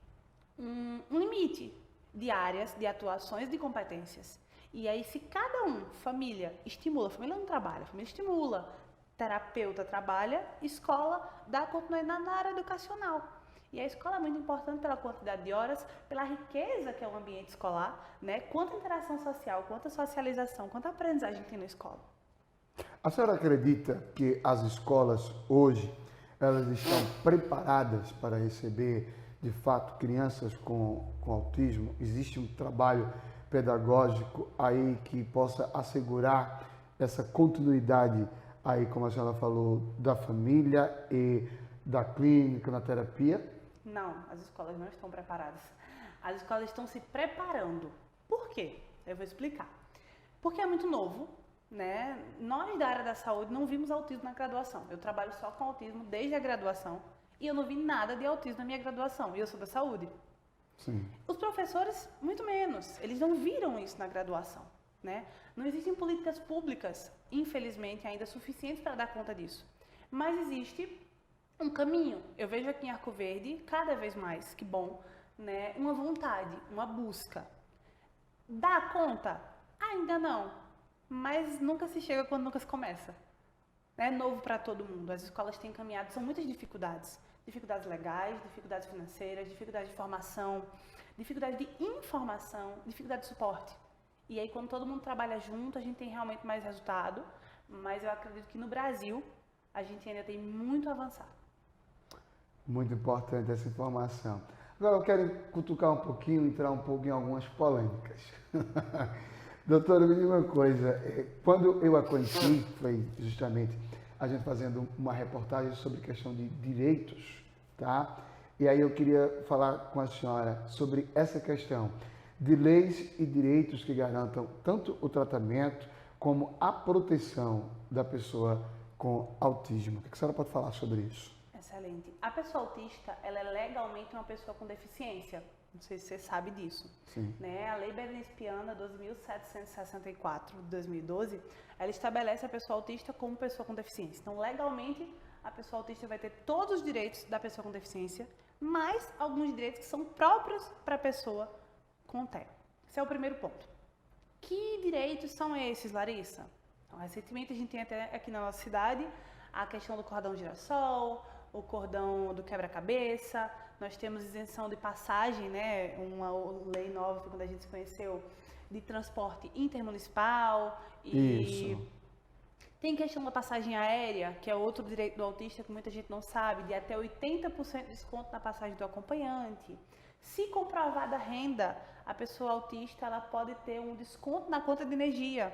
um limite de áreas, de atuações, de competências. E aí, se cada família estimula, família não trabalha, família estimula, terapeuta trabalha, escola dá continuidade na área educacional. E a escola é muito importante pela quantidade de horas, pela riqueza que é o ambiente escolar, né? Quanta interação social, quanta socialização, quanta aprendizagem tem na escola. A senhora acredita que as escolas hoje, elas estão preparadas para receber, de fato, crianças com autismo? Existe um trabalho pedagógico aí que possa assegurar essa continuidade aí, como a senhora falou, da família e da clínica, na terapia? Não, as escolas não estão preparadas. As escolas estão se preparando. Por quê? Eu vou explicar. Porque é muito novo, né? Nós da área da saúde não vimos autismo na graduação. Eu trabalho só com autismo desde a graduação e eu não vi nada de autismo na minha graduação. E eu sou da saúde. Sim. Os professores, muito menos. Eles não viram isso na graduação, né? Não existem políticas públicas, infelizmente, ainda suficientes para dar conta disso. Mas existe um caminho. Eu vejo aqui em Arco Verde, cada vez mais, que bom, né? Uma vontade, uma busca. Dá conta? Ainda não. Mas nunca se chega quando nunca se começa. É novo para todo mundo. As escolas têm caminhado, são muitas dificuldades. Dificuldades legais, dificuldades financeiras, dificuldade de formação, dificuldade de informação, dificuldade de suporte. E aí, quando todo mundo trabalha junto, a gente tem realmente mais resultado. Mas eu acredito que no Brasil, a gente ainda tem muito a avançar. Muito importante essa informação. Agora eu quero cutucar um pouquinho, entrar um pouco em algumas polêmicas. Doutora, me diga uma coisa. Quando eu a conheci, foi justamente a gente fazendo uma reportagem sobre questão de direitos, tá? E aí eu queria falar com a senhora sobre essa questão de leis e direitos que garantam tanto o tratamento como a proteção da pessoa com autismo. O que a senhora pode falar sobre isso? Excelente. A pessoa autista, ela é legalmente uma pessoa com deficiência. Não sei se você sabe disso. Sim. Né? A Lei Berenice-Piana 2764 de 2012, ela estabelece a pessoa autista como pessoa com deficiência. Então, legalmente, a pessoa autista vai ter todos os direitos da pessoa com deficiência, mais alguns direitos que são próprios para a pessoa com TEA. Esse é o primeiro ponto. Que direitos são esses, Larissa? Então, recentemente, a gente tem até aqui na nossa cidade a questão do cordão girassol, o cordão do quebra-cabeça. Nós temos isenção de passagem, né? Uma lei nova que quando a gente se conheceu, de transporte intermunicipal. E isso. Tem questão da passagem aérea, que é outro direito do autista que muita gente não sabe, de até 80% de desconto na passagem do acompanhante. Se comprovada a renda, a pessoa autista ela pode ter um desconto na conta de energia.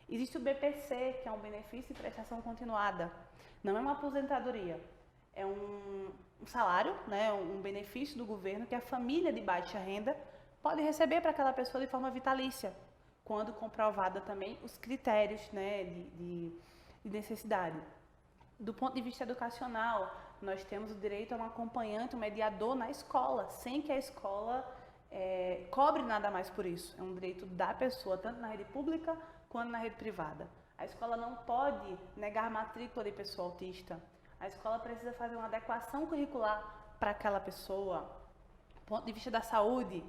Existe o BPC, que é um benefício de prestação continuada. Não é uma aposentadoria, é um salário, né, um benefício do governo que a família de baixa renda pode receber para aquela pessoa de forma vitalícia, quando comprovada também os critérios, né, de necessidade. Do ponto de vista educacional, nós temos o direito a um acompanhante, um mediador na escola, sem que a escola cobre nada mais por isso. É um direito da pessoa, tanto na rede pública quanto na rede privada. A escola não pode negar matrícula de pessoa autista. A escola precisa fazer uma adequação curricular para aquela pessoa. Do ponto de vista da saúde,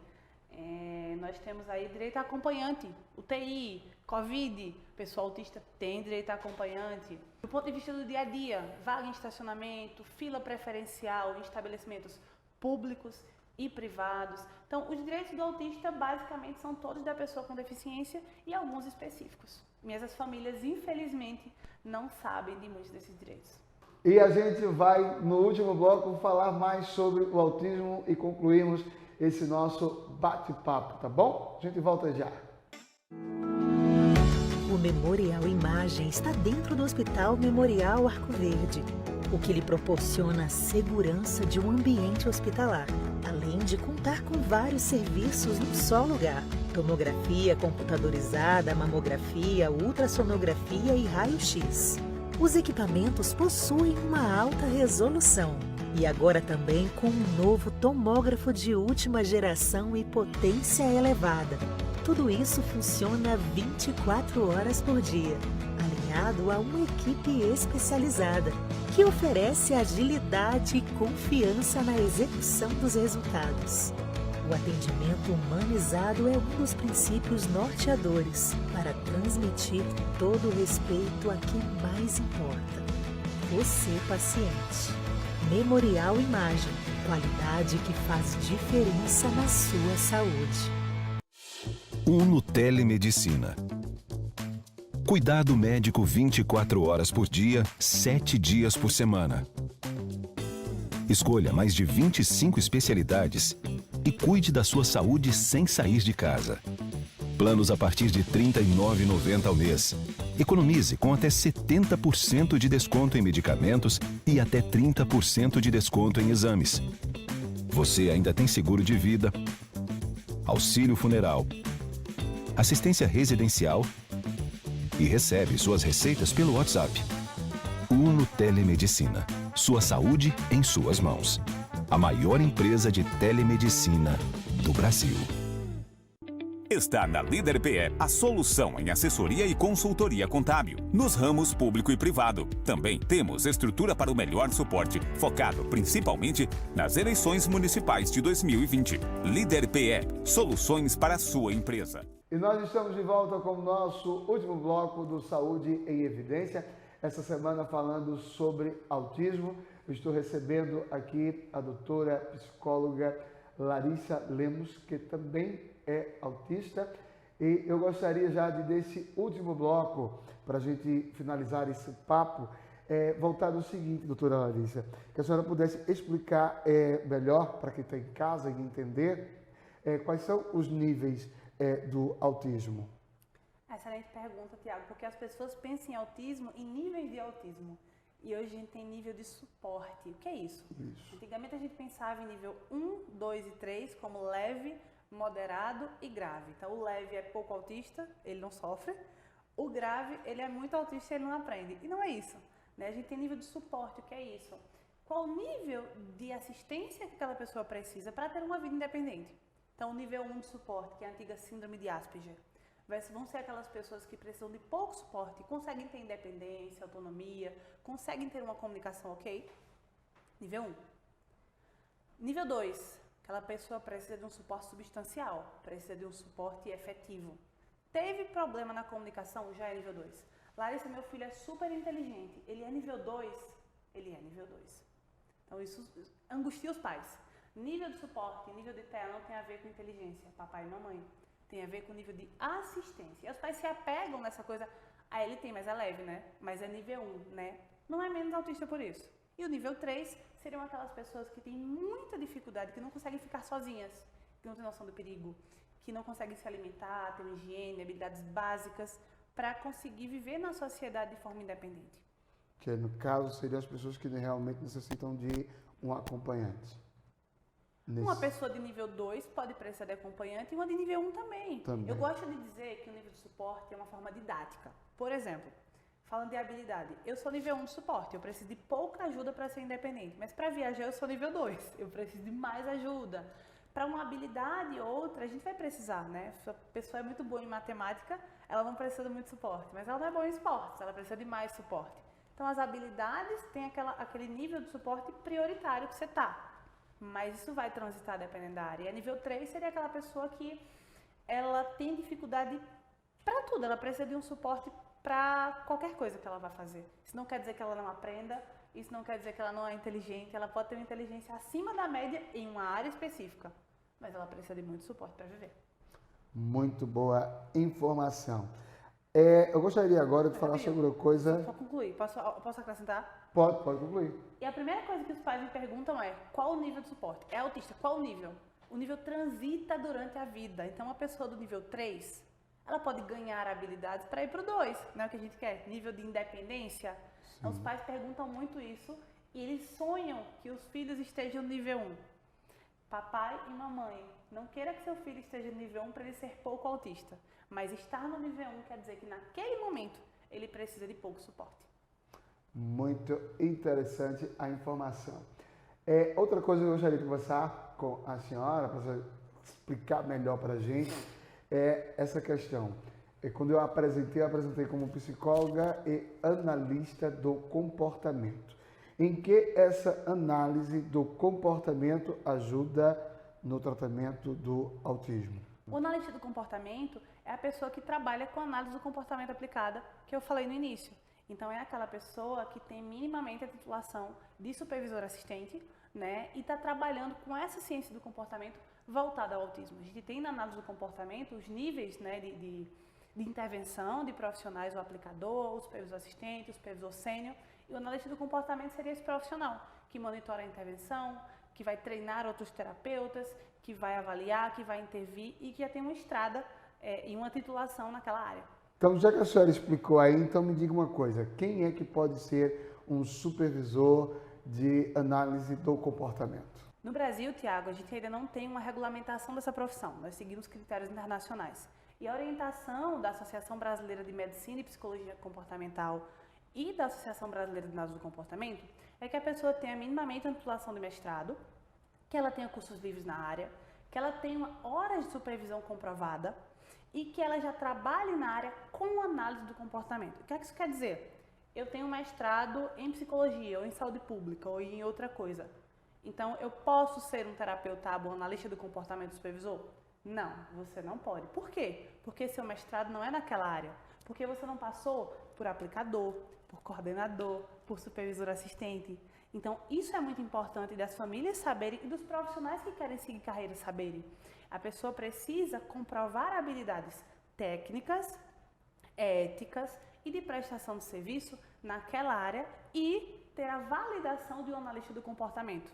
nós temos aí direito a acompanhante, UTI, Covid, pessoa autista tem direito a acompanhante. Do ponto de vista do dia a dia, vaga em estacionamento, fila preferencial em estabelecimentos públicos e privados. Então, os direitos do autista basicamente são todos da pessoa com deficiência e alguns específicos. Mas as famílias, infelizmente, não sabem de muitos desses direitos. E a gente vai, no último bloco, falar mais sobre o autismo e concluirmos esse nosso bate-papo, tá bom? A gente volta já. O Memorial Imagem está dentro do Hospital Memorial Arco Verde, o que lhe proporciona a segurança de um ambiente hospitalar, além de contar com vários serviços num só lugar: tomografia computadorizada, mamografia, ultrassonografia e raio-x. Os equipamentos possuem uma alta resolução e agora também com um novo tomógrafo de última geração e potência elevada. Tudo isso funciona 24 horas por dia, alinhado a uma equipe especializada que oferece agilidade e confiança na execução dos resultados. O atendimento humanizado é um dos princípios norteadores para transmitir todo o respeito a quem mais importa: você, paciente. Memorial Imagem, qualidade que faz diferença na sua saúde. Uno Telemedicina. Cuidado médico 24 horas por dia, 7 dias por semana. Escolha mais de 25 especialidades e cuide da sua saúde sem sair de casa. Planos a partir de R$ 39,90 ao mês. Economize com até 70% de desconto em medicamentos e até 30% de desconto em exames. Você ainda tem seguro de vida, auxílio funeral, assistência residencial e recebe suas receitas pelo WhatsApp. Uno Telemedicina. Sua saúde em suas mãos. A maior empresa de telemedicina do Brasil. Está na Líder PE a solução em assessoria e consultoria contábil, nos ramos público e privado. Também temos estrutura para o melhor suporte, focado principalmente nas eleições municipais de 2020. Líder PE, soluções para a sua empresa. E nós estamos de volta com o nosso último bloco do Saúde em Evidência. Essa semana falando sobre autismo. Eu estou recebendo aqui a doutora psicóloga Larissa Lemos, que também é autista, e eu gostaria já desse último bloco, para a gente finalizar esse papo, voltar ao seguinte, doutora Larissa, que a senhora pudesse explicar melhor para quem está em casa e entender quais são os níveis do autismo. Excelente pergunta, Tiago, porque as pessoas pensam em autismo em níveis de autismo. E hoje a gente tem nível de suporte. O que é isso? Antigamente a gente pensava em nível 1, 2 e 3 como leve, moderado e grave. Então o leve é pouco autista, ele não sofre. O grave, ele é muito autista e ele não aprende. E não é isso, né? A gente tem nível de suporte. O que é isso? Qual o nível de assistência que aquela pessoa precisa para ter uma vida independente? Então o nível 1 de suporte, que é a antiga síndrome de Asperger, vão ser aquelas pessoas que precisam de pouco suporte, conseguem ter independência, autonomia, conseguem ter uma comunicação ok. Nível 1. Nível 2. Aquela pessoa precisa de um suporte substancial, precisa de um suporte efetivo. Teve problema na comunicação, já é nível 2. Larissa, meu filho é super inteligente, ele é nível 2? Ele é nível 2. Então isso angustia os pais. Nível de suporte, nível de TEA não tem a ver com inteligência, papai e mamãe. Tem a ver com o nível de assistência. E os pais se apegam nessa coisa, ele tem, mas é leve, né? Mas é nível 1, né? Não é menos autista por isso. E o nível 3 seriam aquelas pessoas que têm muita dificuldade, que não conseguem ficar sozinhas, que não têm noção do perigo, que não conseguem se alimentar, ter higiene, habilidades básicas, para conseguir viver na sociedade de forma independente. Que no caso seriam as pessoas que realmente necessitam de um acompanhante. Uma pessoa de nível 2 pode precisar de acompanhante e uma de nível 1 também. Eu gosto de dizer que o nível de suporte é uma forma didática. Por exemplo, falando de habilidade, eu sou nível 1 de suporte, eu preciso de pouca ajuda para ser independente, mas para viajar eu sou nível 2, eu preciso de mais ajuda. Para uma habilidade ou outra, a gente vai precisar, né? Se a pessoa é muito boa em matemática, ela não precisa de muito suporte, mas ela não é boa em esportes, ela precisa de mais suporte. Então as habilidades têm aquele nível de suporte prioritário que você está. Mas isso vai transitar dependendo da área. E a nível 3 seria aquela pessoa que ela tem dificuldade para tudo, ela precisa de um suporte para qualquer coisa que ela vai fazer. Isso não quer dizer que ela não aprenda, isso não quer dizer que ela não é inteligente, ela pode ter uma inteligência acima da média em uma área específica, mas ela precisa de muito suporte para viver. Muito boa informação. Eu gostaria agora de falar sobre uma coisa... Só concluir, posso acrescentar? Pode concluir. E a primeira coisa que os pais me perguntam é, qual o nível de suporte? É autista, qual o nível? O nível transita durante a vida. Então, uma pessoa do nível 3, ela pode ganhar habilidades para ir para o 2, não é o que a gente quer? Nível de independência. Então, os pais perguntam muito isso e eles sonham que os filhos estejam no nível 1. Papai e mamãe, não queira que seu filho esteja no nível 1 para ele ser pouco autista. Mas estar no nível 1 quer dizer que naquele momento ele precisa de pouco suporte. Muito interessante a informação. Outra coisa que eu gostaria de conversar com a senhora, para explicar melhor para a gente, é essa questão. Quando eu apresentei como psicóloga e analista do comportamento. Em que essa análise do comportamento ajuda no tratamento do autismo? O analista do comportamento é a pessoa que trabalha com a análise do comportamento aplicada, que eu falei no início. Então, é aquela pessoa que tem minimamente a titulação de supervisor assistente, né? E está trabalhando com essa ciência do comportamento voltada ao autismo. A gente tem na análise do comportamento os níveis, né, de intervenção de profissionais, o aplicador, o supervisor assistente, o supervisor sênior. E o analista do comportamento seria esse profissional que monitora a intervenção, que vai treinar outros terapeutas, que vai avaliar, que vai intervir e que já tem uma estrada e uma titulação naquela área. Então, já que a senhora explicou aí, então me diga uma coisa. Quem é que pode ser um supervisor de análise do comportamento? No Brasil, Tiago, a gente ainda não tem uma regulamentação dessa profissão. Nós seguimos critérios internacionais. E a orientação da Associação Brasileira de Medicina e Psicologia Comportamental e da Associação Brasileira de Análise do Comportamento é que a pessoa tenha minimamente uma titulação de mestrado, que ela tenha cursos livres na área, que ela tenha horas de supervisão comprovada e que ela já trabalhe na área com análise do comportamento. O que é que isso quer dizer? Eu tenho um mestrado em psicologia, ou em saúde pública, ou em outra coisa. Então, eu posso ser um terapeuta ou analista do comportamento supervisor? Não, você não pode. Por quê? Porque seu mestrado não é naquela área. Porque você não passou por aplicador, por coordenador, por supervisor assistente. Então, isso é muito importante das famílias saberem e dos profissionais que querem seguir carreira saberem. A pessoa precisa comprovar habilidades técnicas, éticas e de prestação de serviço naquela área e ter a validação de um analista do comportamento,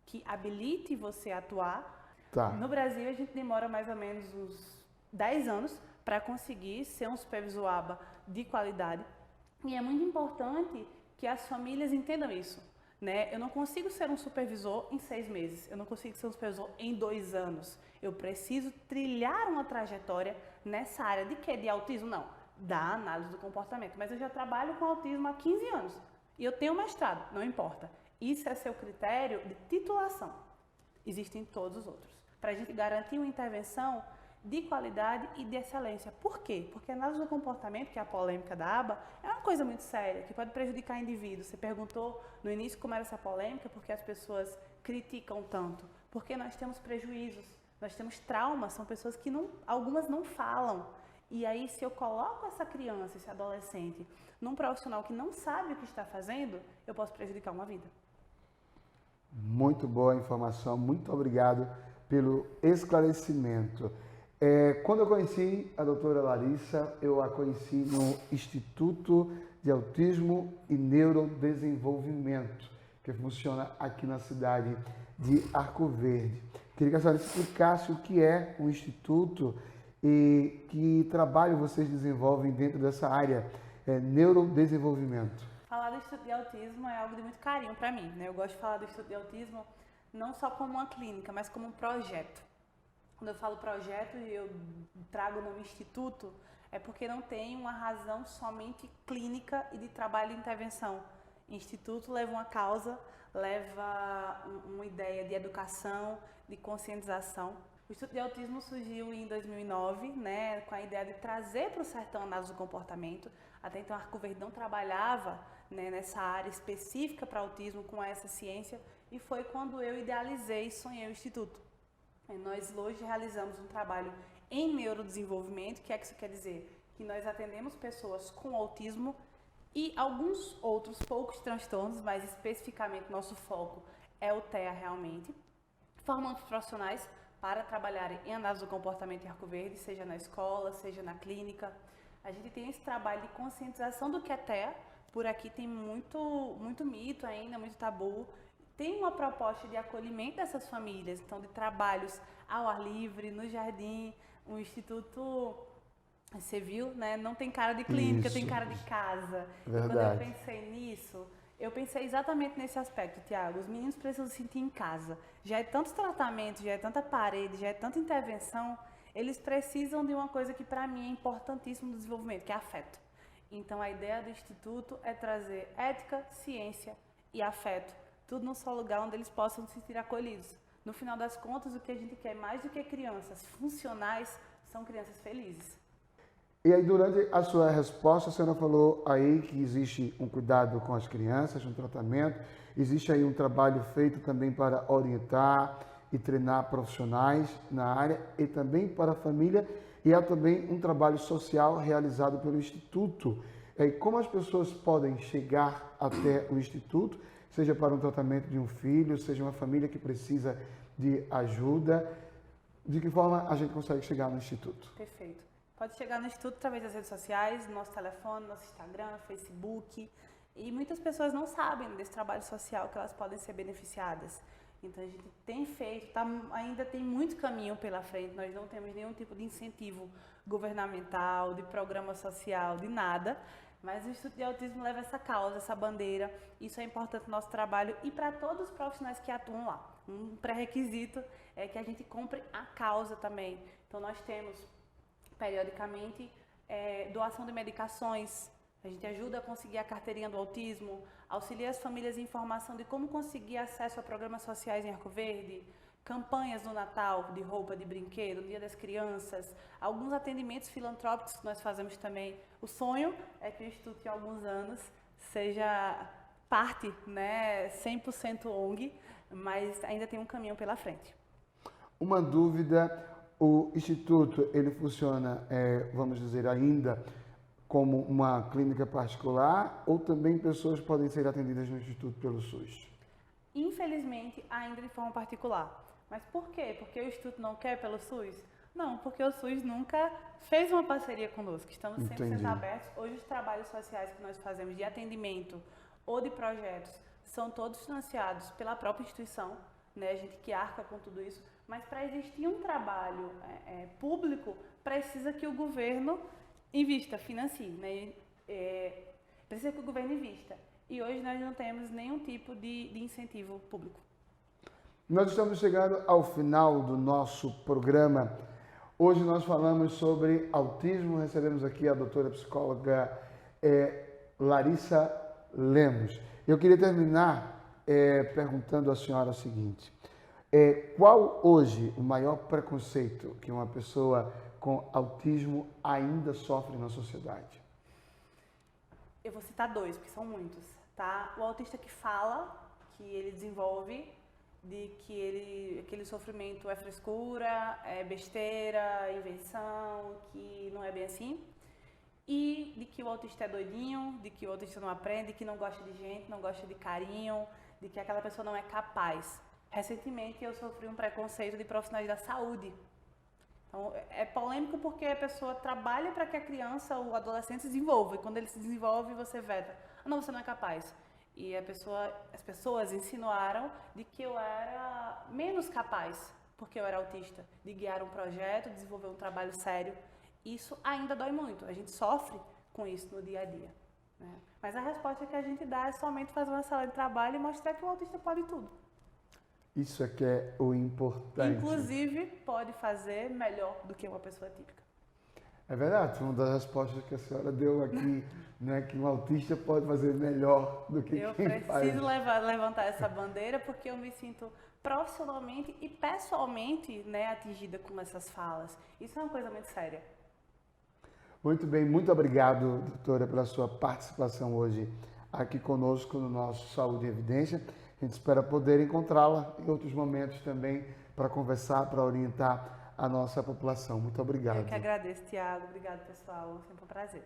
que habilite você a atuar. Tá. No Brasil, a gente demora mais ou menos uns 10 anos para conseguir ser um supervisor ABA de qualidade. E é muito importante que as famílias entendam isso, né? Eu não consigo ser um supervisor em 6 meses, eu não consigo ser um supervisor em 2 anos. Eu preciso trilhar uma trajetória nessa área de quê? De autismo? Não, da análise do comportamento. Mas eu já trabalho com autismo há 15 anos e eu tenho mestrado, não importa. Isso é seu critério de titulação. Existem todos os outros. Para a gente garantir uma intervenção de qualidade e de excelência. Por quê? Porque a análise do comportamento, que é a polêmica da aba, é uma coisa muito séria, que pode prejudicar indivíduos. Você perguntou no início como era essa polêmica, porque as pessoas criticam tanto. Porque nós temos prejuízos, nós temos traumas, são pessoas que algumas não falam. E aí, se eu coloco essa criança, esse adolescente, num profissional que não sabe o que está fazendo, eu posso prejudicar uma vida. Muito boa informação, muito obrigado pelo esclarecimento. Quando eu conheci a doutora Larissa, eu a conheci no Instituto de Autismo e Neurodesenvolvimento, que funciona aqui na cidade de Arco Verde. Queria que a senhora explicasse o que é o Instituto e que trabalho vocês desenvolvem dentro dessa área, neurodesenvolvimento. Falar do Instituto de Autismo é algo de muito carinho para mim, né? Eu gosto de falar do Instituto de Autismo não só como uma clínica, mas como um projeto. Quando eu falo projeto e eu trago o nome instituto, é porque não tem uma razão somente clínica e de trabalho de intervenção. Instituto leva uma causa, leva uma ideia de educação, de conscientização. O Instituto de Autismo surgiu em 2009, né, com a ideia de trazer para o sertão a análise do comportamento. Até então, Arco Verde não trabalhava, né, nessa área específica para autismo com essa ciência, e foi quando eu idealizei e sonhei o Instituto. Nós hoje realizamos um trabalho em neurodesenvolvimento, que é que isso quer dizer? Que nós atendemos pessoas com autismo e alguns outros poucos transtornos, mas especificamente nosso foco é o TEA realmente. Formamos profissionais para trabalharem em análise do comportamento em Arco Verde, seja na escola, seja na clínica. A gente tem esse trabalho de conscientização do que é TEA. Por aqui tem muito mito ainda, muito tabu. Tem uma proposta de acolhimento dessas famílias, então de trabalhos ao ar livre, no jardim. O Instituto, você viu, né? Não tem cara de clínica, tem cara de casa. Verdade. E quando eu pensei nisso, eu pensei exatamente nesse aspecto, Tiago. Os meninos precisam se sentir em casa. Já é tantos tratamentos, já é tanta parede, já é tanta intervenção. Eles precisam de uma coisa que para mim é importantíssimo no desenvolvimento, que é afeto. Então a ideia do Instituto é trazer ética, ciência e afeto. Tudo num só lugar onde eles possam se sentir acolhidos. No final das contas, o que a gente quer mais do que crianças funcionais são crianças felizes. E aí, durante a sua resposta, a senhora falou aí que existe um cuidado com as crianças, um tratamento, existe aí um trabalho feito também para orientar e treinar profissionais na área e também para a família, e há também um trabalho social realizado pelo Instituto. Como as pessoas podem chegar até o Instituto, seja para um tratamento de um filho, seja uma família que precisa de ajuda, de que forma a gente consegue chegar no Instituto? Perfeito. Pode chegar no Instituto através das redes sociais, nosso telefone, nosso Instagram, Facebook. E muitas pessoas não sabem desse trabalho social que elas podem ser beneficiadas. Então a gente tem feito, ainda tem muito caminho pela frente, nós não temos nenhum tipo de incentivo governamental, de programa social, de nada. Mas o Instituto de Autismo leva essa causa, essa bandeira. Isso é importante no nosso trabalho e para todos os profissionais que atuam lá. Um pré-requisito é que a gente compre a causa também. Então nós temos, periodicamente, doação de medicações. A gente ajuda a conseguir a carteirinha do autismo, auxilia as famílias em informação de como conseguir acesso a programas sociais em Arco Verde, campanhas no Natal de roupa, de brinquedo, no Dia das Crianças, alguns atendimentos filantrópicos que nós fazemos também. O sonho é que o Instituto, em alguns anos, seja parte, né, 100% ONG, mas ainda tem um caminho pela frente. Uma dúvida, o Instituto, ele funciona, vamos dizer, ainda como uma clínica particular ou também pessoas podem ser atendidas no Instituto pelo SUS? Infelizmente, ainda de forma particular. Mas por quê? Porque o Instituto não quer pelo SUS? Não, porque o SUS nunca fez uma parceria conosco. Estamos 100% abertos. Hoje, os trabalhos sociais que nós fazemos de atendimento ou de projetos são todos financiados pela própria instituição, né? A gente que arca com tudo isso. Mas para existir um trabalho público, precisa que o governo invista, financie, né? Precisa que o governo invista. E hoje nós não temos nenhum tipo de incentivo público. Nós estamos chegando ao final do nosso programa. Hoje nós falamos sobre autismo. Recebemos aqui a doutora psicóloga Larissa Lemos. Eu queria terminar perguntando à senhora o seguinte. Qual hoje o maior preconceito que uma pessoa com autismo ainda sofre na sociedade? Eu vou citar 2, porque são muitos, tá? O autista que fala, que ele desenvolve, de que aquele sofrimento é frescura, é besteira, invenção, que não é bem assim. E de que o autista é doidinho, de que o autista não aprende, que não gosta de gente, não gosta de carinho, de que aquela pessoa não é capaz. Recentemente eu sofri um preconceito de profissionais da saúde. Então, é polêmico porque a pessoa trabalha para que a criança ou o adolescente se desenvolva. E quando ele se desenvolve, você veta. Não, você não é capaz. E as pessoas insinuaram de que eu era menos capaz, porque eu era autista, de guiar um projeto, desenvolver um trabalho sério. Isso ainda dói muito. A gente sofre com isso no dia a dia, né? Mas a resposta que a gente dá é somente fazer uma sala de trabalho e mostrar que o autista pode tudo. Isso é que é o importante. Inclusive, pode fazer melhor do que uma pessoa típica. É verdade, uma das respostas que a senhora deu aqui, né, que um autista pode fazer melhor do que quem faz. Eu preciso levantar essa bandeira porque eu me sinto profissionalmente e pessoalmente, né, atingida com essas falas. Isso é uma coisa muito séria. Muito bem, muito obrigado, doutora, pela sua participação hoje aqui conosco no nosso Saúde em Evidência. A gente espera poder encontrá-la em outros momentos também para conversar, para orientar a nossa população. Muito obrigado. Eu que agradeço, Tiago. Obrigado, pessoal. Sempre um prazer.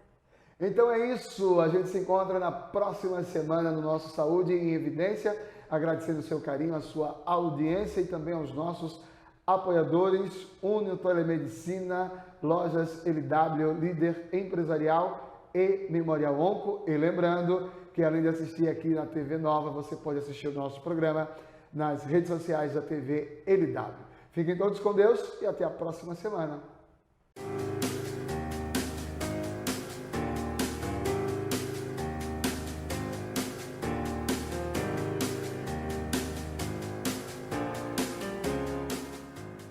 Então é isso. A gente se encontra na próxima semana no nosso Saúde em Evidência. Agradecendo o seu carinho, a sua audiência e também aos nossos apoiadores, Unio Telemedicina, Lojas LW, Líder Empresarial e Memorial Onco. E lembrando que além de assistir aqui na TV Nova, você pode assistir o nosso programa nas redes sociais da TV LW. Fiquem todos com Deus e até a próxima semana.